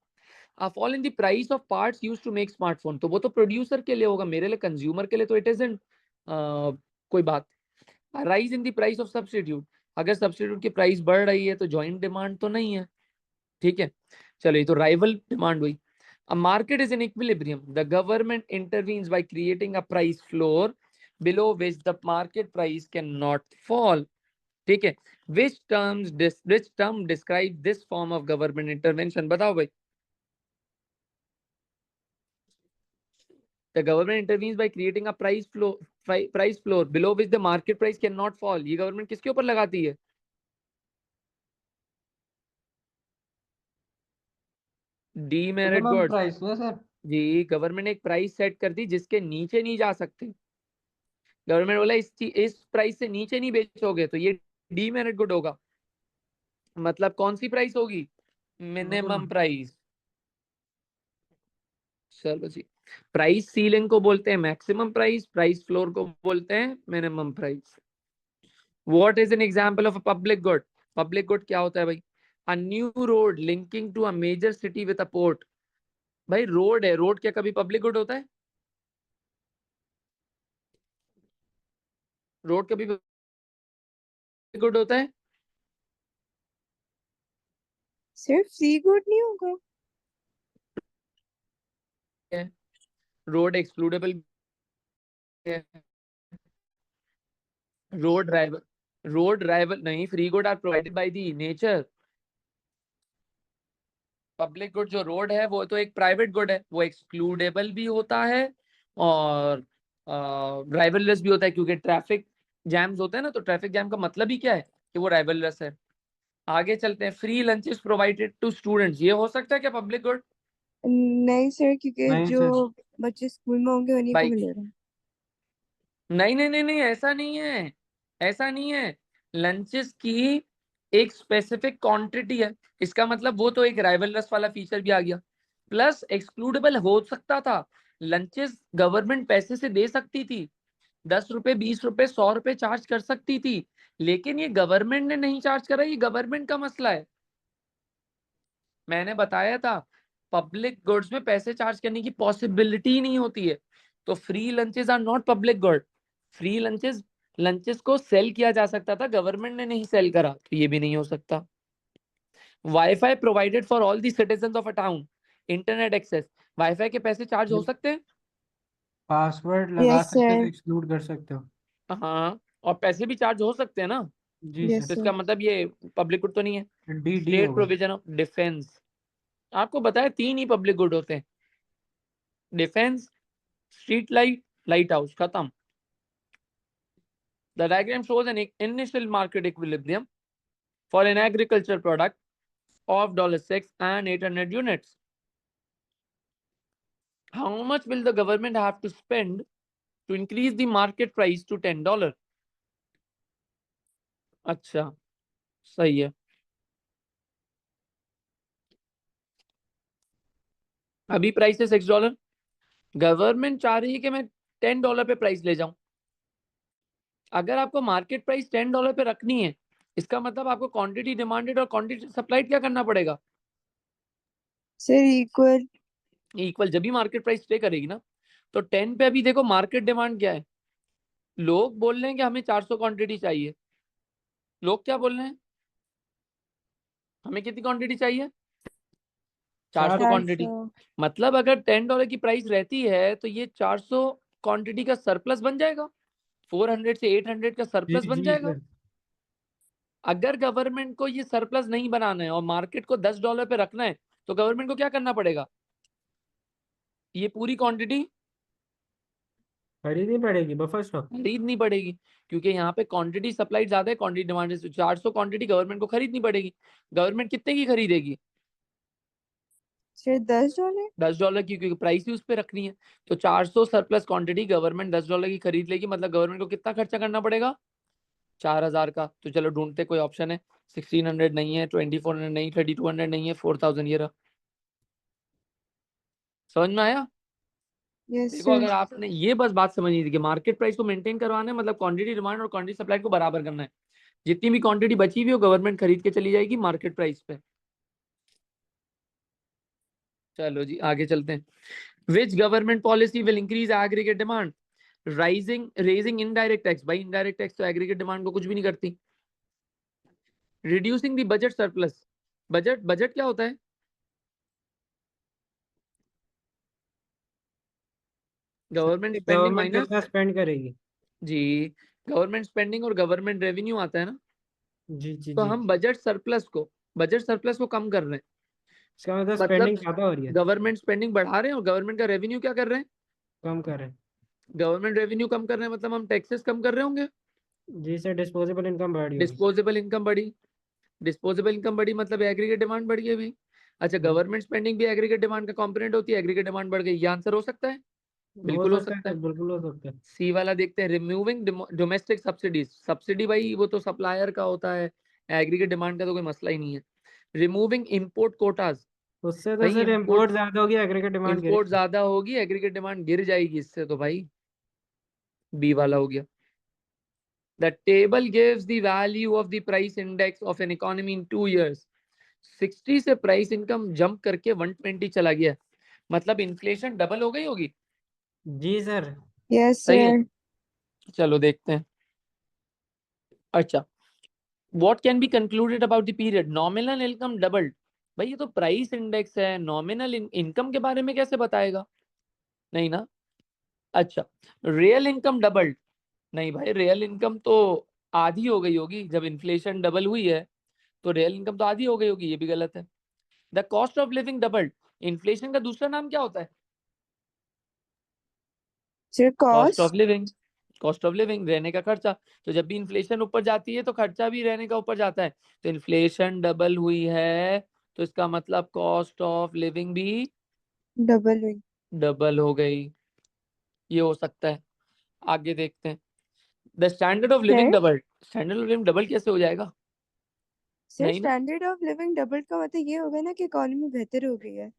A fall in the price of parts used to make smartphone, तो वो तो प्रोड्यूसर के लिए होगा, मेरे लिए कंज्यूमर के लिए तो इट इजंट कोई बात। Rise in the price of substitute, अगर सब्स्टिट्यूट की प्राइस बढ़ रही है तो जॉइंट डिमांड तो नहीं है। ठीक है, चलो, ये तो राइवल डिमांड हुई। A market is in equilibrium. The government intervenes by creating a price floor below which the market price cannot fall. ठीक है, which term describes this form of government intervention? बताओ भाई। The government intervenes by creating a price floor below which the market price cannot fall. ये government किसके ऊपर लगाती है? Demerit minimum goods. Price में सर। जी, गवर्नमेंट एक प्राइस सेट कर दी जिसके नीचे नहीं जा सकते। गवर्नमेंट बोला इस प्राइस से नीचे नहीं बेचोगे तो ये डीमेरिट गुड होगा। मतलब कौन सी प्राइस होगी? Minimum minimum. प्राइस। चलो जी, प्राइस सीलिंग को बोलते हैं मैक्सिमम प्राइस, प्राइस फ्लोर को बोलते हैं minimum price. What is an example of a public good? Public good क्या होता है भाई? A new road linking to a major city with a port. भाई रोड है, रोड क्या कभी पब्लिक गुड होता है? रोड कभी पब्लिक गुड होता है? सर फ्री गुड नहीं होगा? रोड एक्सक्लूडेबल है, रोड ड्राइवर नहीं, free good are provided by the nature. Public good जो रोड है वो तो एक प्राइवेट गुड है, वो एक्सक्लूडेबल भी होता है और ड्राइवरलेस भी होता है, क्योंकि ट्रैफिक जैम्स होते हैं ना, तो ट्रैफिक जैम का मतलब ही क्या है कि वो ड्राइवरलेस है। आगे चलते हैं, free lunches provided to students, ये हो सकता है क्या पब्लिक गुड? नहीं सर, क्योंकि नहीं जो सर। बच्चे स्कूल में होंगे उन्हीं को भाई मिलेगा। नहीं नहीं नहीं नहीं, ऐसा नहीं है, ऐसा नहीं है। लंचेस की एक स्पेसिफिक क्वांटिटी है, इसका मतलब वो तो एक राइवलरस वाला फीचर भी आ गया। प्लस एक्सक्लूडेबल हो सकता था, लंचेस गवर्नमेंट पैसे से दे सकती थी, 10 रुपए 20 रुपए 100 रुपए चार्ज कर सकती थी, लेकिन ये गवर्नमेंट ने नहीं चार्ज करा, ये गवर्नमेंट का मसला है। मैंने बताया था पब्लिक गुड्स में पैसे चार्ज करने की पॉसिबिलिटी नहीं होती है, तो free lunches are not public good. Free lunches, lunches को सेल किया जा सकता था, गवर्नमेंट ने नहीं सेल करा, तो ये भी नहीं हो सकता। Wifi provided for all the citizen of a town, internet access, wifi के पैसे चार्ज हो सकते हैं। पासवर्ड लगा यस सकते हो तो सर। एक्सक्लूड कर सकते हो। हाँ, और पैसे भी चार्ज हो सकते हैं ना, जी यस तो सर। इसका सर। मतलब ये पब्लिक गुड तो नहीं है। डी स्टेट होगा। प्रोविजन ऑफ डिफेंस, आपको बताया 3 ही पब्लिक गुड होते हैं, defence, street light, light house, खत्म। The diagram shows an initial market equilibrium for an agriculture product of $6 and 800 units. How much will the government have to spend to increase the market price to $10? अच्छा, सही है। अभी price है $6, government चाह रही है कि मैं $10 पे प्राइस ले जाऊं। अगर आपको मार्केट प्राइस $10 पे रखनी है, इसका मतलब आपको क्वांटिटी डिमांडेड और क्वांटिटी सप्लाइड क्या करना पड़ेगा? Sir equal. इक्वल, जब भी मार्केट प्राइस स्टे करेगी ना। तो 10 पे अभी देखो मार्केट डिमांड क्या है, लोग बोल रहे हैं कि हमें 400 क्वांटिटी चाहिए। लोग क्या बोल रहे हैं, हमें कितनी क्वांटिटी चाहिए? 400 400। क्वांटिटी। मतलब अगर $10 की प्राइस रहती है तो ये 400 क्वांटिटी का सरप्लस बन जाएगा, 400 से 800 का जी सरप्लस बन जी जाएगा। सर। अगर गवर्नमेंट को ये सरप्लस नहीं बनाना है और मार्केट को $10 पे रखना है, तो गवर्नमेंट को क्या करना पड़ेगा, ये पूरी क्वांटिटी खरीदनी पड़ेगी बफर स्टॉक। खरीदनी पड़ेगी, क्योंकि यहाँ पे क्वांटिटी सप्लाई ज्यादा है, क्वांटिटी डिमांड है, 400 क्वांटिटी गवर्नमेंट को खरीदनी पड़ेगी। गवर्नमेंट कितने की खरीदेगी? सर $10। $10 की, क्योंकि प्राइस ही उस पर रखनी है। तो 400 सरप्लस क्वांटिटी गवर्नमेंट $10 की खरीद लेगी, मतलब गवर्नमेंट को कितना खर्चा करना पड़ेगा? 4000 का। तो चलो ढूंढते कोई ऑप्शन है, 1600 नहीं है, 2400 नहीं, 3200 नहीं है, 4000 ये रहा। समझ में आया? यस देखो, सर। अगर आपने ये बस बात समझनी थी कि मार्केट प्राइस को मेंटेन करवाना है, मतलब क्वांटिटी डिमांड और क्वांटिटी सप्लाई को बराबर करना है, जितनी भी क्वांटिटी बची हुई हो गवर्नमेंट खरीद के चली जाएगी मार्केट प्राइस पे। चलो जी आगे चलते हैं। Which government policy will increase aggregate demand? Raising indirect tax, भाई इनडायरेक्ट टैक्स तो एग्रीगेट डिमांड को कुछ भी नहीं करती। Reducing the budget surplus, budget budget क्या होता है? गवर्नमेंट स्पेंडिंग गवर्नमेंट माइनस, कितना स्पेंड करेगी। जी, गवर्नमेंट स्पेंडिंग और गवर्नमेंट रेवेन्यू आता है ना। जी जी तो जी। हम बजट सरप्लस को कम कर रहे हैं, इसका मतलब मतलब स्पेंडिंग ज्यादा हो रही है। गवर्नमेंट स्पेंडिंग बढ़ा रहे हैं और गवर्नमेंट का रेवेन्यू क्या कर रहे हैं? कम कर रहे हैं। गवर्नमेंट रेवेन्यू कम कर रहे हैं, मतलब हम टैक्सेस कम कर रहे होंगे, जी सर, डिस्पोजेबल इनकम बढ़ रही होगी। डिस्पोजेबल इनकम बढ़ी, डिस्पोजेबल इनकम बढ़ी मतलब एग्रीगेट डिमांड बढ़ गई भी। अच्छा, जी। गवर्नमेंट स्पेंडिंग भी एग्रीगेट डिमांड का कंपोनेंट होती है, एग्रीगेट डिमांड बढ़ गई, ये आंसर हो सकता है? हो बिल्कुल हो सकता है सकता सर, है। बिल्कुल हो सकता है। सी वाला देखते हैं, रिमूविंग डोमेस्टिक सब्सिडीज, सब्सिडी भाई वो तो सप्लायर का होता है, एग्रीगेट डिमांड का तो कोई मसला ही नहीं है। रिमूविंग इंपोर्ट कोटाज, उससे तो भाई सर इम्पोर्ट ज्यादा होगी, एग्रीगेट डिमांड इंपोर्ट गिरेगी। ज्यादा होगी, एग्रीगेट डिमांड गिर जाएगी, इससे तो भाई बी वाला हो गया। The table gives the value of the price index of an economy in 2 years। 60 से प्राइस इनकम जंप करके 120 चला गया, मतलब इन्फ्लेशन डबल हो गई होगी। जी सर। यस सही है, सर। चलो देखते हैं। अच्छा, what can be concluded about the period? Nominal income doubled, भाई ये तो प्राइस इंडेक्स है, नॉमिनल इनकम के बारे में कैसे बताएगा? नहीं ना। अच्छा, रियल इनकम डबल्ड, नहीं भाई रियल इनकम तो आधी हो गई होगी जब इन्फ्लेशन डबल हुई है, तो रियल इनकम तो आधी हो गई होगी, ये भी गलत है। The cost of living doubled, inflation का दूसरा नाम क्या होता है? Sir, cost of cost. Living. Cost of living, रहने का खर्चा। तो जब भी इन्फ्लेशन ऊपर जाती है तो खर्चा भी रहने का ऊपर जाता है। तो इन्फ्लेशन डबल हुई है, तो इसका मतलब कॉस्ट ऑफ लिविंग भी Double wing. डबल हो गई। ये हो सकता है। आगे देखते हैं। The standard of living Sir, double, standard of living double कैसे हो जाएगा? sir, नहीं ना। standard of living double का मतलब ये होगा ना कि इकोनॉमी बेहतर हो गई है।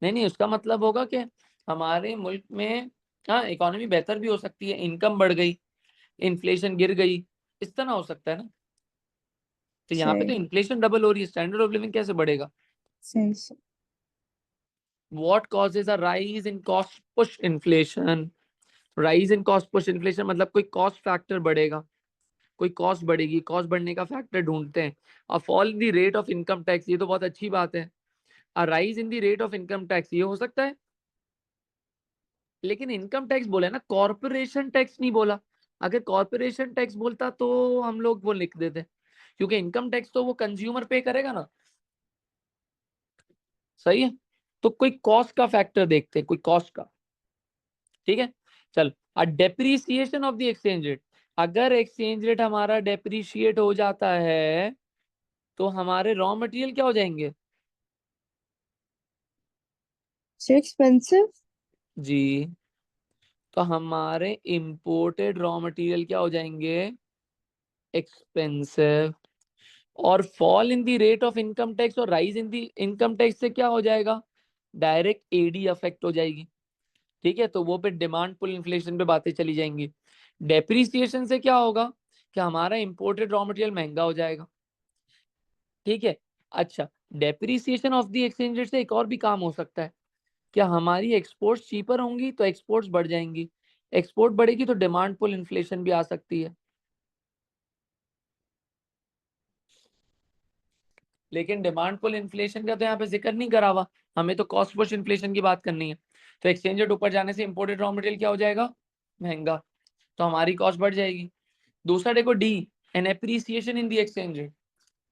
नहीं नहीं, उसका मतलब होगा कि हमारे मुल्क में, हाँ इकोनॉमी बेहतर भी हो सकती है, इनकम बढ़ गई, इन्फ्लेशन गिर गई, इस तरह हो सकता है ना। तो यहाँ पे तो सही इन्फ्लेशन डबल हो रही है, स्टैंडर्ड ऑफ लिविंग कैसे बढ़ेगा? सही सही। What causes a rise in cost push inflation? Rise in cost push inflation मतलब कोई कॉस्ट फैक्टर बढ़ेगा, कोई कॉस्ट बढ़ेगी, कॉस्ट बढ़ने का फैक्टर ढूंढते हैं। A fall in the rate of income tax, ये तो बहुत अच्छी बात है। A rise in the rate of income tax, ये हो सकता है। लेकिन इनकम टैक्स बोला है ना, कॉर्पोरेशन टैक्स नहीं बोला। अगर कॉर्पोरेशन टैक्स बोलता तो हम लोग वो लिख देते, क्योंकि इनकम टैक्स तो वो कंज्यूमर पे करेगा ना। सही है। तो कोई कॉस्ट का फैक्टर देखते हैं, कोई कॉस्ट का। ठीक है, चल। Depreciation of the exchange rate, अगर एक्सचेंज रेट हमारा डेप्रीशिएट हो जाता है तो हमारे रॉ मटेरियल क्या हो जाएंगे? Sir expensive. जी, तो हमारे इंपोर्टेड रॉ मटेरियल क्या हो जाएंगे? एक्सपेंसिव। और fall in the rate of income tax और rise in the income tax से क्या हो जाएगा? डायरेक्ट एडी अफेक्ट हो जाएगी। ठीक है, तो वो पे डिमांड पुल इन्फ्लेशन पे बातें चली जाएंगी। डेप्रीसिएशन से क्या होगा कि हमारा इंपोर्टेड रॉ मटेरियल महंगा हो जाएगा। ठीक है। अच्छा, depreciation of the exchange rate से एक और भी काम हो सकता है, क्या हमारी एक्सपोर्ट्स चीपर होंगी तो एक्सपोर्ट्स बढ़ जाएंगी, एक्सपोर्ट बढ़ेगी तो डिमांड पुल इन्फ्लेशन भी आ सकती है। लेकिन डिमांड पुल इन्फ्लेशन का तो यहाँ पे जिक्र नहीं करा हुआ, हमें तो कॉस्ट पुश इन्फ्लेशन की बात करनी है। तो एक्सचेंज रेट ऊपर जाने से इंपोर्टेड रॉ मटेरियल क्या हो जाएगा? महंगा, तो हमारी कॉस्ट बढ़ जाएगी। दूसरा देखो D, an appreciation in the exchange rate,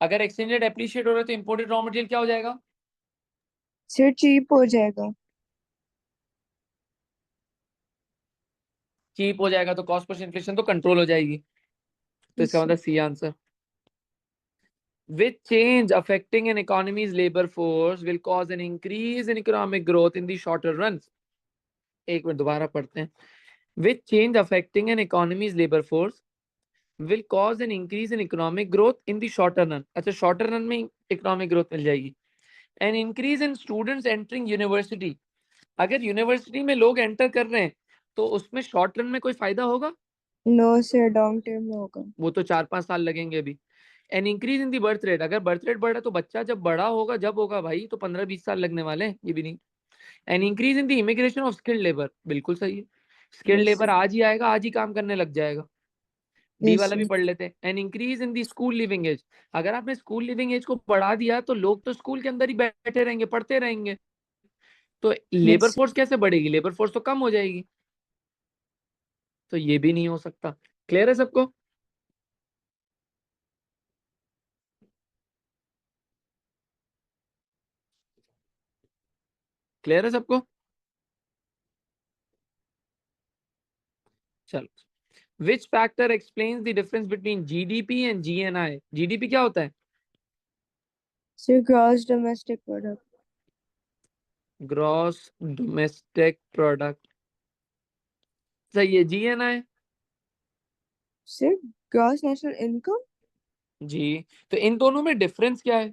अगर एक्सचेंज रेट एप्रिशिएट हो रहा है तो इंपोर्टेड रॉ मटेरियल क्या हो जाएगा? सर चीप हो जाएगा। चीप हो जाएगा, तो कॉस्ट पुश इन्फ्लेशन तो कंट्रोल हो जाएगी। तो इसका सर मतलब C answer. With change affecting an economy's labor force will cause an increase in economic growth in the shorter runs. एक मिनट दोबारा पढ़ते हैं। With change affecting an economy's labor force will cause an increase in economic growth in the shorter run. अच्छा, shorter run में economic growth मिल जाएगी। An increase in students entering university, अगर university में लोग एंटर कर रहे हैं तो उसमें शॉर्ट रन में कोई फायदा होगा? नो सर लॉन्ग टर्म में होगा। वो तो 4-5 साल लगेंगे अभी। N increase in the birth rate, अगर बर्थ रेट बढ़ा तो बच्चा जब बड़ा होगा जब होगा भाई, तो 15-20 साल लगने वाले हैं, ये भी नहीं। N increase in the immigration of skilled labour, बिल्कुल सही है। स्किल्ड यस लेबर आज ही आएगा, आज ही काम करने लग जाएगा। बी यस वाला भी सर। पढ़ लेते हैं। An increase in the school leaving age, अगर आपने स्कूल लिविंग एज को बढ़ा दिया तो लोग तो स्कूल के अंदर ही बैठे रहेंगे, पढ़ते रहेंगे, तो लेबर यस फोर्स कैसे बढ़ेगी? लेबर फोर्स तो कम हो जाएगी। तो ये भी नहीं हो सकता। क्लियर है सबको? क्लियर है सबको? चलो, which factor explains the difference between GDP and GNI? GDP क्या होता है? Sir gross domestic product. Gross domestic product. सही है। GNI? Sir gross national income. जी, तो इन दोनों में डिफरेंस क्या है?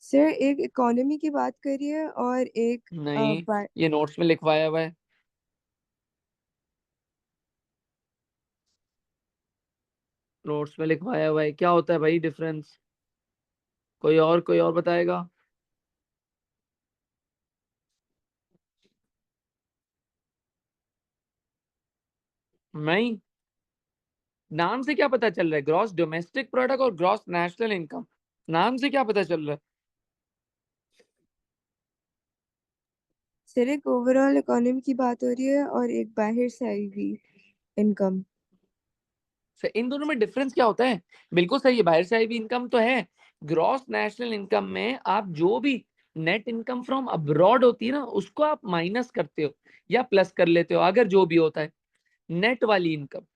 सर एक इकोनॉमी की बात करिए और एक नहीं, ये नोट्स में लिखवाया हुआ है। नोट्स में लिखवाया हुआ है, क्या होता है भाई डिफरेंस? कोई और बताएगा? नहीं, नाम से क्या पता चल रहा है? ग्रॉस डोमेस्टिक प्रोडक्ट और ग्रॉस नेशनल इनकम, नाम से क्या पता चल रहा है? सर एक ओवरऑल इकोनॉमी की बात हो रही है और एक बाहर से आई हुई इनकम। इन दोनों में डिफरेंस क्या होता है? बिल्कुल सही है, बाहर से आई हुई इनकम तो है। ग्रॉस नेशनल इनकम में आप जो भी नेट इनकम फ्रॉम अब्रॉड होती है ना, उसको आप माइनस करते हो या प्लस कर लेते हो, अगर जो भी होता है नेट वाली इनकम।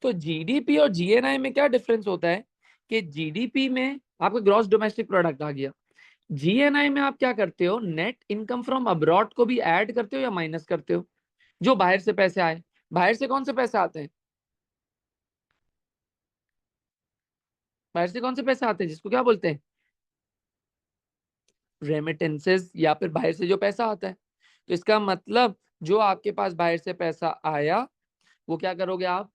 तो जीडीपी और जीएनआई में क्या डिफरेंस होता है कि जीडीपी में आपका ग्रॉस डोमेस्टिक प्रोडक्ट आ गया, जीएनआई में आप क्या करते हो, नेट इनकम फ्रॉम अब्रॉड को भी ऐड करते हो या माइनस करते हो, जो बाहर से पैसे आए। बाहर से कौन से पैसे आते हैं? बाहर से कौन से पैसे आते हैं जिसको क्या बोलते हैं? रेमिटेंसेस, या फिर बाहर से जो पैसा आता है। तो इसका मतलब जो आपके पास बाहर से पैसा आया, वो क्या करोगे आप,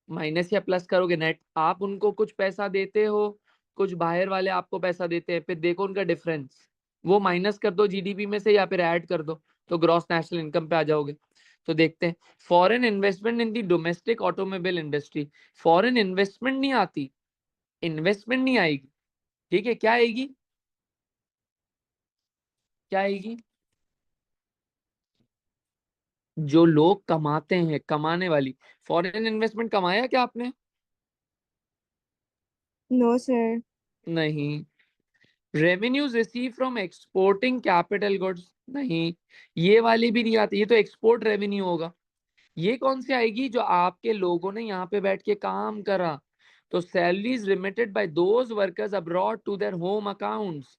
माइनस या प्लस करोगे नेट। आप उनको कुछ पैसा देते हो, कुछ बाहर वाले आपको पैसा देते हैं, फिर देखो उनका डिफरेंस, वो माइनस कर दो जीडीपी में से या फिर ऐड कर दो, तो ग्रॉस नेशनल इनकम पे आ जाओगे। तो देखते हैं, फॉरेन इन्वेस्टमेंट इन दी domestic automobile industry. Foreign investment नहीं आती, इन्वेस्टमेंट नहीं आएगी, ठीक है, क्या आएगी, क्या आएगी? जो लोग कमाते हैं, कमाने वाली। फॉरेन इन्वेस्टमेंट कमाया क्या आपने? No sir. नहीं। Revenues receive from exporting capital goods, नहीं, ये वाली भी नहीं आती, ये तो एक्सपोर्ट रेवेन्यू होगा। ये कौन सी आएगी, जो आपके लोगों ने यहाँ पे बैठ के काम करा। तो salaries remitted by those workers abroad to their home accounts,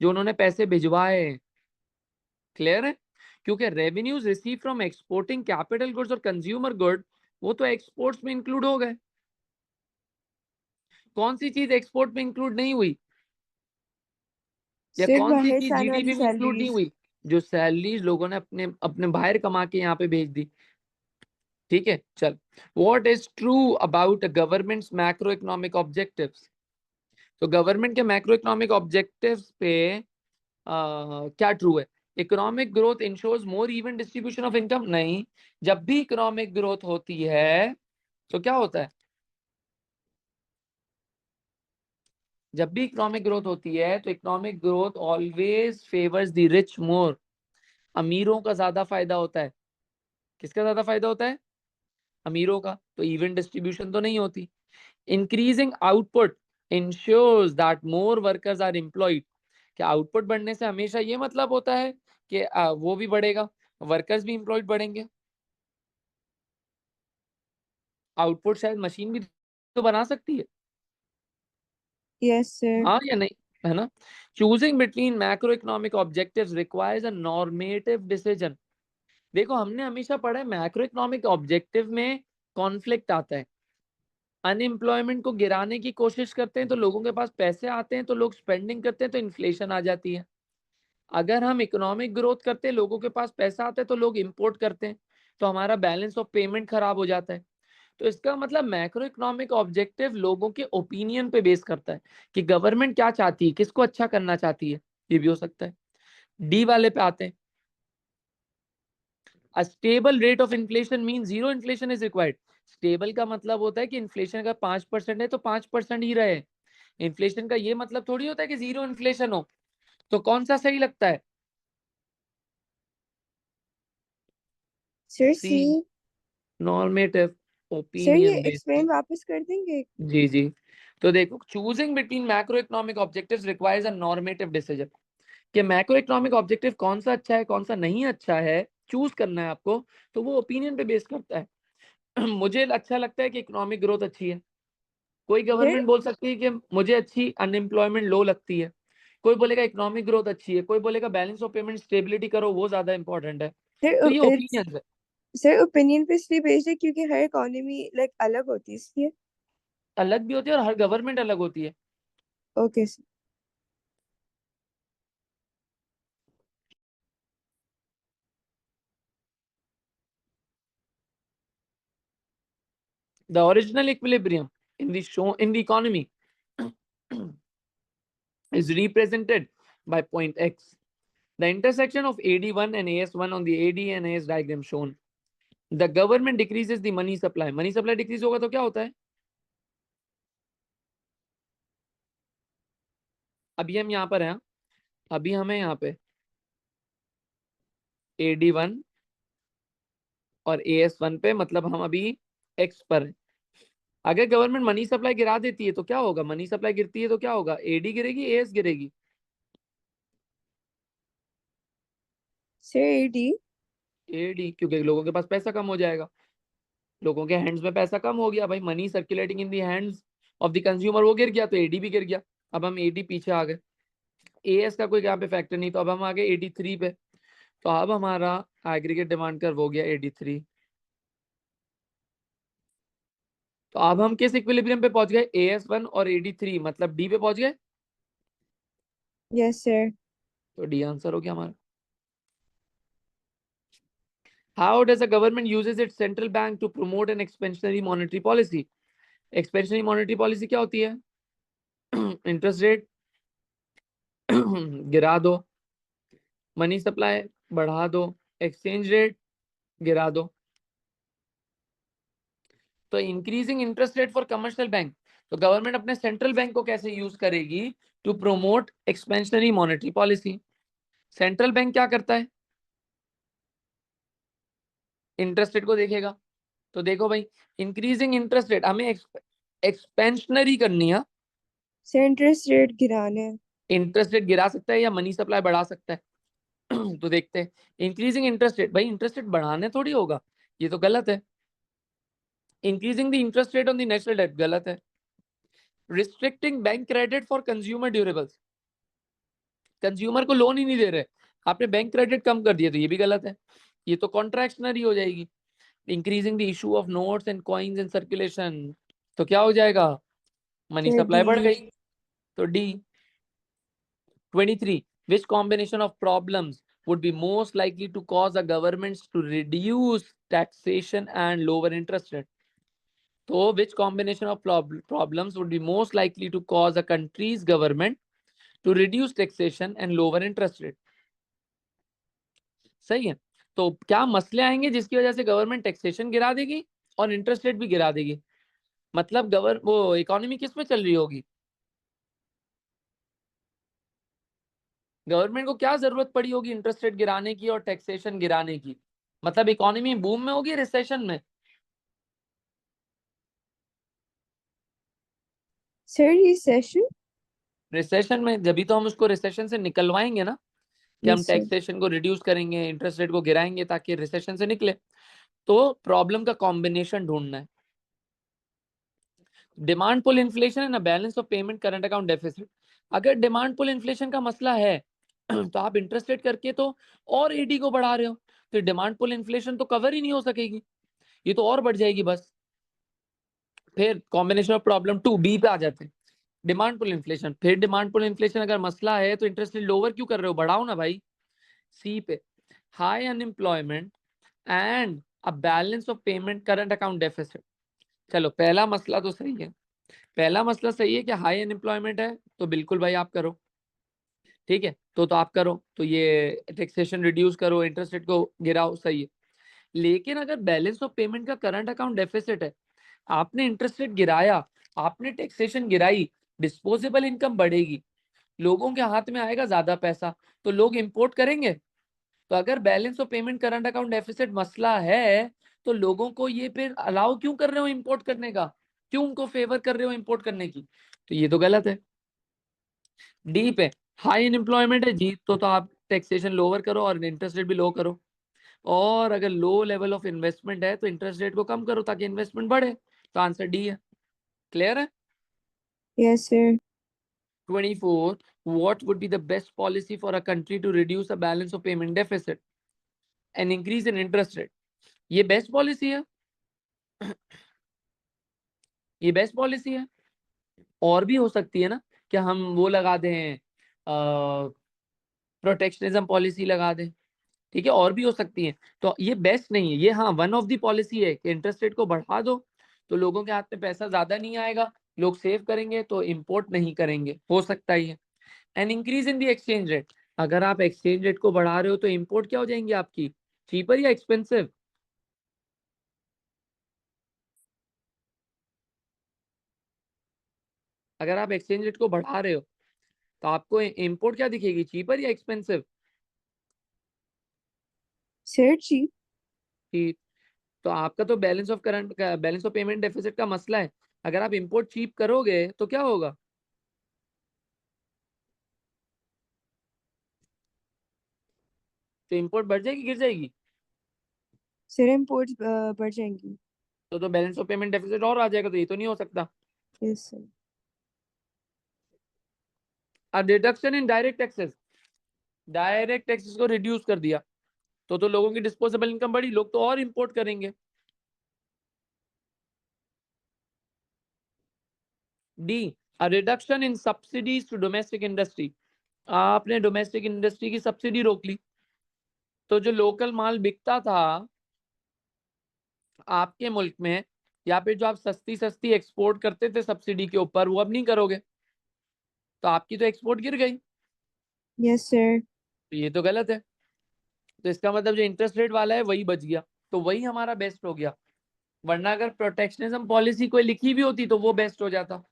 जो उन्होंने पैसे भिजवाए। क्लियर है? क्योंकि revenues receive from exporting capital goods और कंज्यूमर गुड, वो तो एक्सपोर्ट्स में इंक्लूड हो गए। कौन सी चीज एक्सपोर्ट में इंक्लूड नहीं हुई, या सिर्फ कौन सी बाहर से चीज आने वाली जीडीपी में इंक्लूड नहीं सैलरीज। हुई? जो सैलरीज लोगों ने अपने अपने बाहर कमा के यहाँ पे भेज दी। ठीक है, चल। What is true about government's macroeconomic objectives? तो गवर्नमेंट के मैक्रो इकोनॉमिक ऑब्जेक्टिव्स पे क्या ट्रू है? Economic growth ensures more even distribution of income, नहीं। जब भी इकोनॉमिक ग्रोथ होती है तो क्या होता है? जब भी इकोनॉमिक ग्रोथ होती है तो economic growth always favours the rich more. अमीरों का ज्यादा फायदा होता है। किसका ज्यादा फायदा होता है? अमीरों का। तो इवन डिस्ट्रीब्यूशन तो नहीं होती। Increasing output ensures that more workers are employed. क्या आउटपुट बढ़ने से हमेशा ये मतलब होता है कि वो भी बढ़ेगा, वर्कर्स भी एम्प्लॉयड बढ़ेंगे? आउटपुट शायद मशीन भी तो बना सकती है, यस सर। हाँ या नहीं, है ना? Choosing between macro economic objectives requires a normative decision. देखो हमने हमेशा पढ़ा है मैक्रो इकोनॉमिक ऑब्जेक्टिव में कॉन्फ्लिक्ट आता है। अनएम्प्लॉयमेंट को गिराने की कोशिश करते हैं तो लोगों के पास पैसे आते हैं, तो लोग स्पेंडिंग करते हैं, तो इन्फ्लेशन आ जाती है। अगर हम इकोनॉमिक ग्रोथ करते हैं, लोगों के पास पैसा आता है, तो लोग इंपोर्ट करते हैं, तो हमारा बैलेंस ऑफ पेमेंट खराब हो जाता है। तो इसका मतलब मैक्रो इकोनॉमिक ऑब्जेक्टिव लोगों के ओपिनियन पे बेस करता है कि गवर्नमेंट क्या चाहती है, किसको अच्छा करना चाहती है, ये भी हो सकता है। डी वाले पे आते हैं। A stable rate of inflation mean zero inflation is required. Stable का मतलब होता है कि इन्फ्लेशन अगर 5% है तो 5% ही रहे। इन्फ्लेशन का ये मतलब थोड़ी होता है कि जीरो इन्फ्लेशन हो। तो कौन सा सही लगता है? सर सी, सी। नॉर्मेटिव सर ये ओपिनियन बेस्ड। एक्सप्लेन वापस कर देंगे? जी जी। तो देखो, choosing between macro economic objectives requires a normative decision, कि मैक्रो इकोनॉमिक ऑब्जेक्टिव कौन सा अच्छा है, कौन सा नहीं अच्छा है, चूज करना है आपको। तो वो ओपिनियन पे बेस करता है। मुझे अच्छा लगता है कि इकोनॉमिक ग्रोथ अच्छी है। कोई सर गवर्नमेंट बोल सकती है कि मुझे अच्छी अनएम्प्लॉयमेंट लो लगती है। कोई बोलेगा इकोनॉमिक ग्रोथ अच्छी है, कोई बोलेगा बैलेंस ऑफ पेमेंट स्टेबिलिटी करो, वो ज्यादा इंपॉर्टेंट है। तो ये सर ओपिनियन है। सर ओपिनियन पे इसलिए बेस्ड है क्योंकि हर इकोनॉमी लाइक अलग होती है इसलिए। अलग भी होती है और हर गवर्नमेंट अलग होती है। Okay sir. The original equilibrium in the show in the economy is represented by point X. The intersection of AD1 and AS1 on the AD and AS diagram shown. The government decreases the money supply. Money supply decrease होगा तो क्या होता है? अभी हम यहाँ पर हैं, अभी हमें यहाँ पे AD1 और AS1 पे, मतलब हम अभी एक्स पर हैं। अगर गवर्नमेंट मनी सप्लाई गिरा देती है तो क्या होगा? मनी सप्लाई गिरती है तो क्या होगा? AD गिरेगी, AS गिरेगी? Sir, AD. AD, क्योंकि लोगों के पास पैसा कम हो जाएगा, लोगों के हैंड्स में पैसा कम हो गया भाई, money circulating in the hands of the consumer, वो गिर गया तो AD भी गिर गया। अब हम AD पीछे आ गए, AS का कोई यहाँ पे फैक्टर नहीं, तो अब हम आ गए AD3 पे। तो अब हमारा एग्रीगेट डिमांड कर्व हो गया AD3। तो अब हम किस इक्विलिब्रियम पे पहुंच गए? AS1 और AD3, मतलब D पे पहुंच गए। Yes, sir. तो D आंसर हो गया हमारा। How does a government uses its central bank to promote an expansionary monetary policy? Expansionary monetary policy क्या होती है? इंटरेस्ट रेट गिरा दो, मनी सप्लाई बढ़ा दो, एक्सचेंज रेट गिरा दो। तो increasing interest rate for commercial bank, तो गवर्नमेंट अपने सेंट्रल बैंक को कैसे यूज करेगी to promote expansionary monetary policy? Central bank क्या करता है? इंटरेस्ट रेट को देखेगा। तो देखो भाई, इंक्रीजिंग इंटरेस्ट रेट हमें एक्सपेंशनरी करनी है। Sir, interest rate गिराने हैं। इंटरेस्ट रेट गिरा सकता है या मनी सप्लाई बढ़ा सकता है? तो देखते हैं। इंक्रीजिंग इंटरेस्ट रेट, भाई इंटरेस्ट रेट बढ़ाने थोड़ी होगा, ये तो गलत है। Increasing the interest rate on the national debt, गलत है। Restricting bank credit for consumer durables, consumer को लोन ही नहीं दे रहे, आपने बैंक क्रेडिट कम कर दिया, तो ये भी गलत है, ये तो कॉन्ट्रैक्शनरी हो जाएगी। Increasing the issue of notes and coins in circulation, तो क्या हो जाएगा? मनी Sir, सप्लाई बढ़ D. गई, तो D। 23, which combination of problems would be most likely to cause a government to reduce taxation and lower interest rate? So which combination of problems would be most likely to cause a country's government to reduce taxation and lower interest rate? सही है। तो क्या मसले आएंगे जिसकी वजह से government taxation गिरा देगी और इंटरेस्ट रेट भी गिरा देगी? मतलब वो इकोनॉमी किस में चल रही होगी? गवर्नमेंट को क्या जरूरत पड़ी होगी इंटरेस्ट रेट गिराने की और टैक्सेशन गिराने की? मतलब इकोनॉमी बूम में होगी, रिसेशन में? Sir, recession? रिसेशन में, जब भी तो हम उसको रिसेशन से निकलवाएंगे ना, कि हम Yes, sir. टैक्सेशन को रिड्यूस करेंगे, इंटरेस्ट रेट को गिराएंगे ताकि रिसेशन से निकले। तो प्रॉब्लम का कॉम्बिनेशन ढूंढना है। डिमांड पुल इन्फ्लेशन है ना, balance of payment current account deficit. अगर डिमांड पुल इन्फ्लेशन का मसला है तो आप इंटरेस्ट रेट करके तो और एडी को बढ़ा रहे हो, तो डिमांड पुल इन्फ्लेशन तो कवर ही नहीं हो सकेगी, ये तो और बढ़ जाएगी बस। फिर कॉम्बिनेशन ऑफ प्रॉब्लम 2 बी पे आ जाते हैं, डिमांड पुल इन्फ्लेशन। फिर डिमांड पुल इन्फ्लेशन अगर मसला है तो इंटरेस्ट रेट लोअर क्यों कर रहे हो? बढ़ाओ ना भाई। सी पे, high unemployment and a balance of payment current account deficit. चलो पहला मसला तो सही है, पहला मसला सही है कि हाई अनएम्प्लॉयमेंट है, तो बिल्कुल भाई आप करो, ठीक है, तो आप करो, तो ये टैक्सेशन रिड्यूस करो, इंटरेस्ट रेट को गिराओ, सही है। लेकिन अगर बैलेंस ऑफ पेमेंट का करंट अकाउंट डेफिसिट है, आपने इंटरेस्ट रेट गिराया, आपने टैक्सेशन गिराई, डिस्पोजेबल इनकम बढ़ेगी, लोगों के हाथ में आएगा ज्यादा पैसा, तो लोग इंपोर्ट करेंगे। तो अगर balance of payment current account deficit मसला है, तो लोगों को ये फिर अलाउ क्यों कर रहे हो इंपोर्ट करने का? क्यों उनको फेवर कर रहे हो इंपोर्ट करने की? तो ये तो गलत है। डी पे, हाई अनएम्प्लॉयमेंट है जी, तो आप टैक्सेशन लोअर करो और इंटरेस्ट रेट भी लो करो। और अगर लो लेवल ऑफ इन्वेस्टमेंट है तो इंटरेस्ट रेट को कम करो ताकि इन्वेस्टमेंट बढ़े। तो आंसर डी है। क्लियर है? Yes, sir. 24, what would be the best policy for a country to reduce a balance of payment deficit and increase in interest rate? ये बेस्ट पॉलिसी है, ये बेस्ट पॉलिसी है। और भी हो सकती है ना, कि हम वो लगा दें, प्रोटेक्शनिज्म पॉलिसी लगा दें, ठीक है, और भी हो सकती है। तो ये बेस्ट नहीं है, ये हाँ वन ऑफ द पॉलिसी है कि इंटरेस्ट रेट को बढ़ा दो तो लोगों के हाथ में पैसा ज्यादा नहीं आएगा, लोग सेव करेंगे तो इंपोर्ट नहीं करेंगे, हो सकता ही है। And increase in the exchange rate, अगर आप एक्सचेंज रेट को बढ़ा रहे हो तो इंपोर्ट क्या हो जाएंगी आपकी? चीपर या एक्सपेंसिव? अगर आप एक्सचेंज रेट को बढ़ा रहे हो तो आपको इंपोर्ट क्या दिखेगी? चीपर या एक्सपेंसिव? Sir, cheap. ठीक, तो आपका तो बैलेंस ऑफ करंट का, बैलेंस ऑफ पेमेंट डेफिसिट का मसला है। अगर आप इंपोर्ट चीप करोगे तो क्या होगा? तो इंपोर्ट बढ़ जाएगी गिर जाएगी? Sir, imports बढ़ जाएंगी. तो बैलेंस ऑफ पेमेंट डेफिसिट और आ जाएगा, तो ये तो नहीं हो सकता। Yes, sir. Reduction in direct taxes, direct taxes को रिड्यूस कर दिया तो लोगों की डिस्पोजेबल इनकम बढ़ी, लोग तो और इंपोर्ट करेंगे। D, reduction in subsidies to domestic industry, आपने डोमेस्टिक इंडस्ट्री की सब्सिडी रोक ली, तो जो लोकल माल बिकता था आपके मुल्क में, या फिर जो आप सस्ती सस्ती एक्सपोर्ट करते थे सब्सिडी के ऊपर, वो अब नहीं करोगे, तो आपकी तो एक्सपोर्ट गिर गई। Yes, sir. तो ये तो गलत है। तो इसका मतलब जो इंटरेस्ट रेट वाला है वही बच गया, तो वही हमारा बेस्ट हो गया। वरना अगर प्रोटेक्शनिज्म पॉलिसी कोई लिखी भी होती तो वो बेस्ट हो जाता।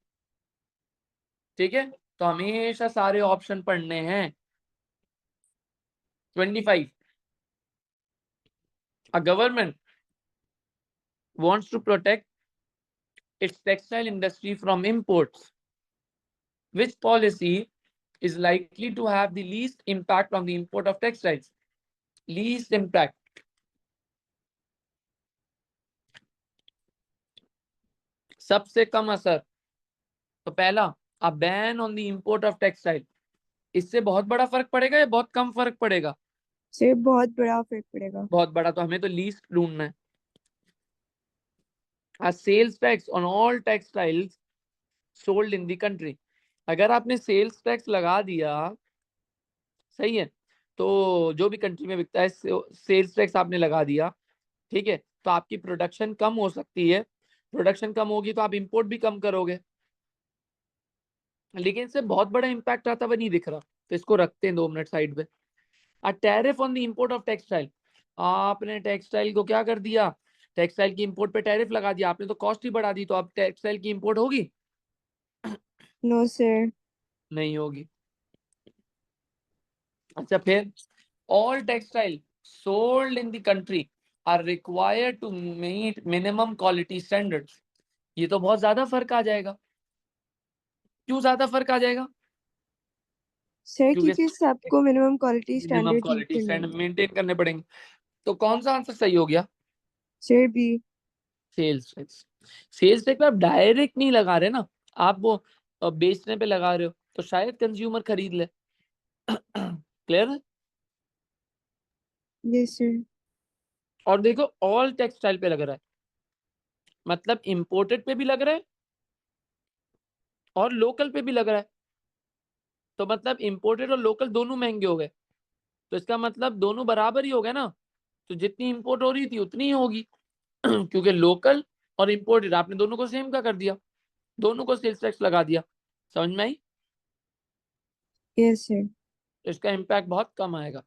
ठीक है, तो हमेशा सारे ऑप्शन पढ़ने हैं। 25, a government wants to protect its textile industry from imports. Which policy is likely to have the least impact on the import of textiles? Least impact. सबसे कम असर। तो पहला, a ban on the import of textile, इससे बहुत बड़ा फर्क पड़ेगा या बहुत कम फर्क पड़ेगा? Sir, बहुत बड़ा फर्क पड़ेगा. बहुत बड़ा, तो हमें तो लीस्ट ढूंढना है। A sales tax on all textiles sold in the country, अगर आपने सेल्स टैक्स लगा दिया, सही है, तो जो भी कंट्री में बिकता है सेल्स टैक्स आपने लगा दिया, ठीक है, तो आपकी प्रोडक्शन कम हो सकती है। प्रोडक्शन कम होगी तो आप इंपोर्ट भी कम करोगे, लेकिन इससे बहुत बड़ा इंपैक्ट आता हुआ नहीं दिख रहा, तो इसको रखते हैं 2 मिनट साइड पे। अ tariff on the import of textile, आपने टेक्सटाइल को क्या कर दिया, टेक्सटाइल की इंपोर्ट पे टैरिफ लगा दिया, आपने तो कॉस्ट ही बढ़ा दी, तो अब टेक्सटाइल की इंपोर्ट होगी? No, sir. नहीं होगी। अच्छा, फिर all textile sold in the country are required to meet minimum quality standards, ये तो बहुत ज्यादा फर्क आ जाएगा। क्यों ज्यादा फर्क आ जाएगा? Sir, क्योंकि क्योंकि सबको minimum quality minimum standards meet quality करने स्टैंडर्ड होंगे. मेंटेन करने पड़ेंगे। तो कौन सा आंसर सही हो गया? Sir, B. Sales tax. Sales tax आप डायरेक्ट नहीं लगा रहे ना, आप वो बेचने पे लगा रहे हो, तो शायद कंज्यूमर खरीद ले। क्लियर है? Yes, sir. और देखो ऑल टेक्सटाइल पे लग रहा है, मतलब इंपोर्टेड पे भी लग रहा है और लोकल पे भी लग रहा है, तो मतलब इंपोर्टेड और लोकल दोनों महंगे हो गए, तो इसका मतलब दोनों बराबर ही हो गए ना, तो जितनी इंपोर्ट हो रही थी उतनी ही होगी। क्योंकि लोकल और इंपोर्टेड आपने दोनों को सेम का कर दिया, दोनों को सेल्स टैक्स लगा दिया। समझ में आई? Yes, sir. तो इसका इम्पैक्ट बहुत कम आएगा।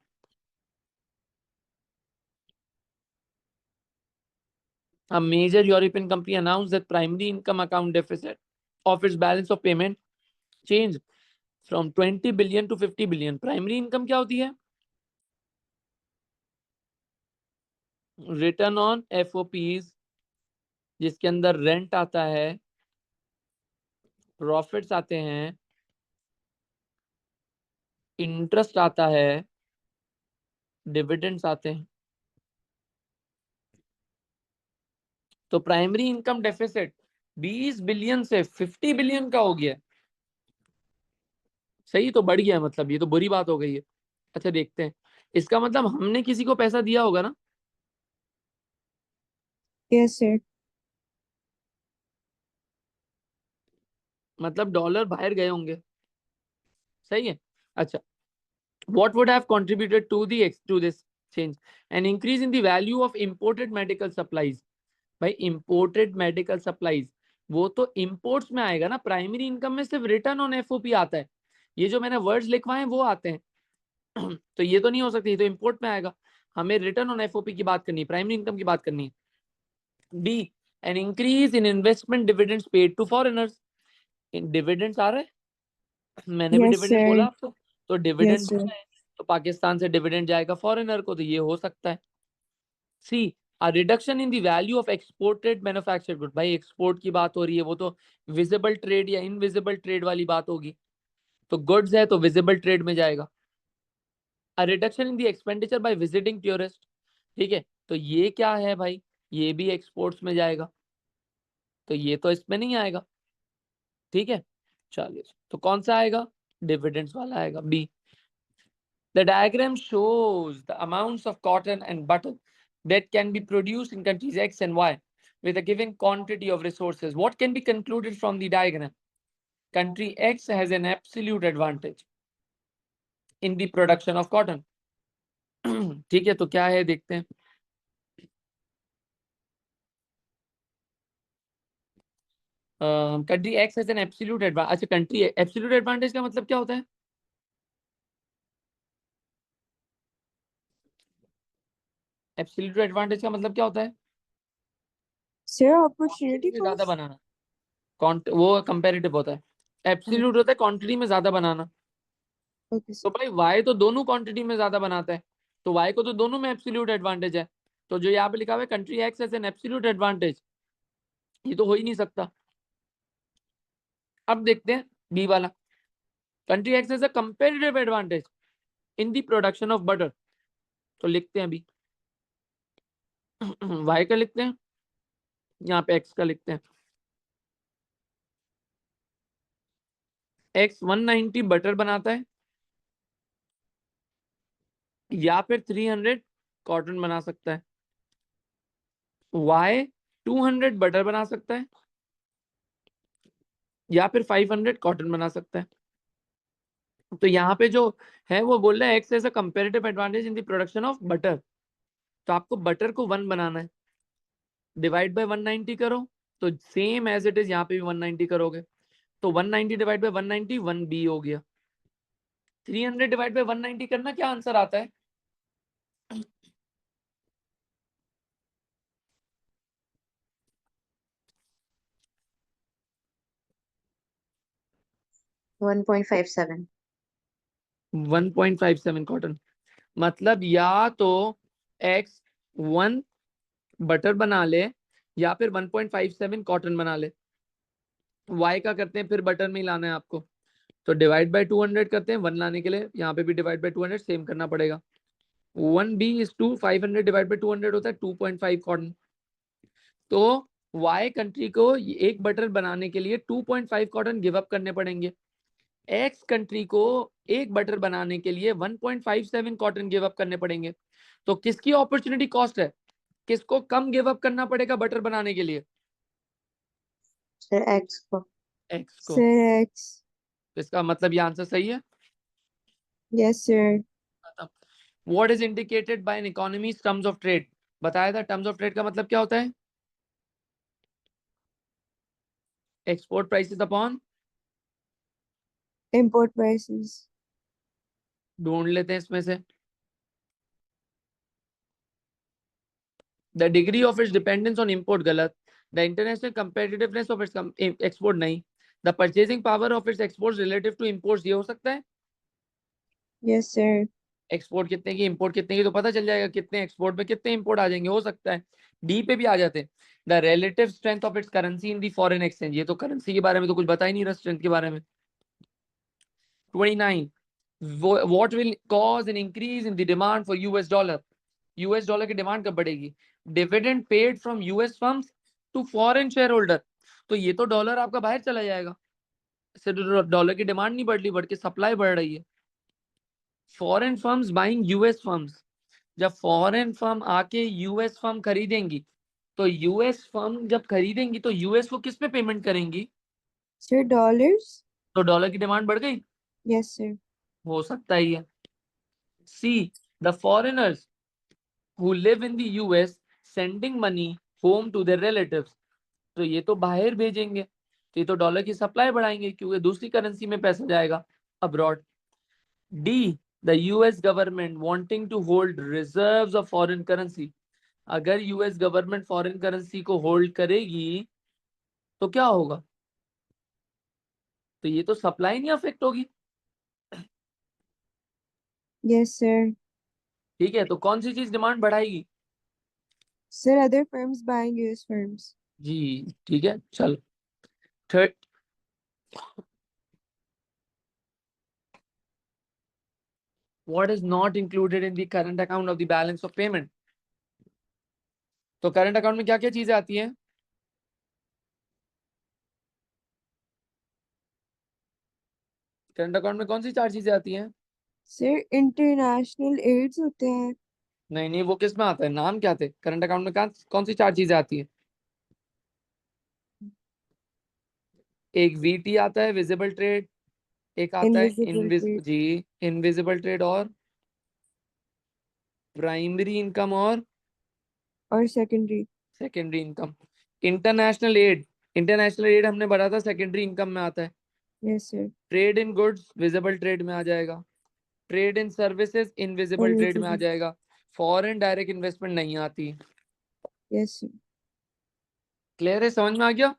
A major European company announced that primary income account deficit of its balance of payment changed from 20 billion to 50 billion. Primary income क्या होती है? रिटर्न ऑन एफओपीज, जिसके अंदर रेंट आता है, प्रॉफिट्स आते हैं, इंटरेस्ट आता है, डिविडेंड्स आते हैं। तो प्राइमरी इनकम डेफिसिट 20 बिलियन से 50 बिलियन का हो गया। सही, तो बढ़ गया, मतलब ये तो बुरी बात हो गई है। अच्छा देखते हैं, इसका मतलब हमने किसी को पैसा दिया होगा ना? Yes, sir. मतलब डॉलर बाहर गए होंगे। सही है। अच्छा, what would have contributed to this change? An increase in the value of imported medical supplies. भाई इंपोर्टेड मेडिकल सप्लाईज वो तो इंपोर्ट्स में आएगा ना, प्राइमरी इनकम में सिर्फ रिटर्न ऑन एफओपी आता है, ये जो मैंने वर्ड्स लिखवाए हैं वो आते हैं। तो ये तो नहीं हो सकती, तो इंपोर्ट में आएगा। हमें रिटर्न ऑन एफओपी की बात करनी है, प्राइमरी इनकम की बात करनी है। D, an increase in investment dividends paid to foreigners, dividends आ रहे हैं, मैंने भी Yes, डिविडेंड बोला sir. आपको, तो Yes, डिविडेंड sir. तो पाकिस्तान से डिविडेंड जाएगा फॉरेनर को, तो ये हो सकता है। C a reduction in the value of exported manufactured good. भाई एक्सपोर्ट की बात हो रही है, वो तो विजिबल ट्रेड या इनविजिबल ट्रेड वाली बात होगी, तो गुड्स है तो विजिबल ट्रेड में जाएगा। अ reduction in the expenditure by visiting tourist, ठीक है, तो ये क्या है भाई, ये भी एक्सपोर्ट्स में जाएगा, तो ये तो इसमें नहीं आएगा, ठीक है। चलिए, तो कौन सा आएगा, डिविडेंड्स वाला आएगा, B. The diagram shows the amounts of cotton and butter that can be produced in countries X and Y with a given quantity of resources. What can be concluded from the diagram? Country X has an absolute advantage in the production of cotton. ठीक है, तो क्या है देखते हैं। Country x has an absolute advantage. अच्छा, country absolute advantage का मतलब क्या होता है? एब्सोल्यूट एडवांटेज का मतलब क्या होता है? Sir, opportunity में ज्यादा cost? बनाना, वो कंपेरेटिव होता है, एब्सोल्यूट होता है क्वांटिटी में ज्यादा बनाना। Okay, तो sir. भाई वाई तो दोनों क्वांटिटी में ज्यादा बनाता है, तो वाई को तो दोनों में एब्सोल्यूट एडवांटेज है, तो जो यहाँ पे लिखा हुआ है country X as an absolute advantage, ये तो हो ही नहीं सकता। अब देखते हैं बी वाला, country X as a comparative advantage in the production of butter, तो लिखते हैं अभी वाई का लिखते हैं, यहाँ पे एक्स का लिखते हैं। एक्स 190 बटर बनाता है, या फिर 300 कॉटन बना सकता है। वाई 200 बटर बना सकता है, या फिर 500 कॉटन बना सकता है। तो यहाँ पे जो है वो बोल रहा है X as a comparative advantage in the production of butter, तो आपको बटर को 1 बनाना है, डिवाइड बाय 190 करो, तो सेम एज इट इज यहाँ पे भी 190 करोगे, तो 190 डिवाइड बाय 190 1 बी हो गया। 300 डिवाइड बाय 190 करना, क्या आंसर आता है? 1.57. 1.57 कॉटन, मतलब या तो एक्स 1 बटर बना ले, या फिर 1.57 कॉटन बना ले। वाई का करते हैं, फिर बटर में ही लाना है आपको, तो डिवाइड बाय 200 करते हैं 1 लाने के लिए, यहाँ पे भी डिवाइड बाय 200 सेम करना पड़ेगा। 1 बी इज 2, 500 डिवाइड बाय 200 होता है 2.5 कॉटन। तो वाई कंट्री को एक बटर बनाने के लिए 2.5 कॉटन गिव अप करने पड़ेंगे, एक्स कंट्री को एक बटर बनाने के लिए 1.57 कॉटन गिव अप करने पड़ेंगे। तो किसकी अपॉर्चुनिटी कॉस्ट है, किसको कम गिव अप करना पड़ेगा बटर बनाने के लिए? Sir, X को. एक्स को। Sir, X. इसका मतलब ये आंसर सही है। Yes, sir. What is indicated by an economy terms of trade, बताया था टर्म्स ऑफ ट्रेड का मतलब क्या होता है? Export prices upon, Import prices. ढूंढ लेते हैं इसमें से, the degree of its dependence on import, गलत। The international competitiveness of its export, नहीं। The purchasing power of its exports relative to imports, ये हो सकता है। Yes, sir. एक्सपोर्ट कितने की इंपोर्ट कितने की, तो पता चल जाएगा कितने एक्सपोर्ट में कितने इंपोर्ट आ जाएंगे, हो सकता है। डी पे भी आ जाते हैं, the relative strength of its currency in the foreign exchange, ये तो करेंसी के बारे में तो कुछ बता ही नहीं रहा, स्ट्रेंथ के बारे में। 29, what will cause an increase in the demand for US dollar, US dollar की डिमांड कब बढ़ेगी? Dividend paid from US firms to foreign shareholder, तो ये तो डॉलर आपका बाहर चला जाएगा, सिर्फ डॉलर की डिमांड नहीं बढ़ रही बल्कि सप्लाई बढ़ रही है। Foreign firms buying US firms, जब फॉरेन फर्म आके यूएस फर्म खरीदेंगी, तो यूएस फर्म जब खरीदेंगी तो यूएस को किस पे पेमेंट करेंगी? Sir, dollars? तो डॉलर की डिमांड बढ़ गई, Yes, sir. हो सकता ही है। See the foreigners who live in the US sending money home to their relatives, तो ये तो बाहर भेजेंगे, तो ये तो डॉलर की सप्लाई बढ़ाएंगे क्योंकि दूसरी करेंसी में पैसा जाएगा abroad. The the US government wanting to hold reserves of foreign currency, अगर यूएस गवर्नमेंट फॉरेन करेंसी को होल्ड करेगी तो क्या होगा, तो ये तो सप्लाई नहीं अफेक्ट होगी। Yes, sir. ठीक है, तो कौन सी चीज डिमांड बढ़ाएगी? Sir, other firms buying US firms. जी ठीक है, चलो third what is not included in the current account of the balance of payment? तो करंट अकाउंट में क्या क्या चीजें आती हैं? करंट अकाउंट में कौन सी 4 चीजें आती हैं? Sir, international aids होते हैं. नहीं नहीं, वो किस में आता है? नाम क्या थे? करंट अकाउंट में कौन सी 4 चीजें आती हैं? एक वीटी आता है, विजिबल ट्रेड, एक आता है Invisible trade. जी इनविजिबल ट्रेड, और प्राइमरी इनकम और और secondary. Secondary income. International aid हमने बढ़ा था, सेकेंडरी इनकम में आता है। Yes, sir. Trade in goods visible trade में आ जाएगा। Trade in services invisible trade में आ Invisible. जाएगा। फॉरेन डायरेक्ट इन्वेस्टमेंट नहीं आती। Yes, sir. क्लियर है? समझ में आ गया?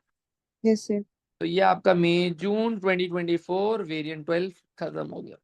Yes, sir. तो ये आपका मई जून 2024 वेरिएंट 12 खत्म हो गया।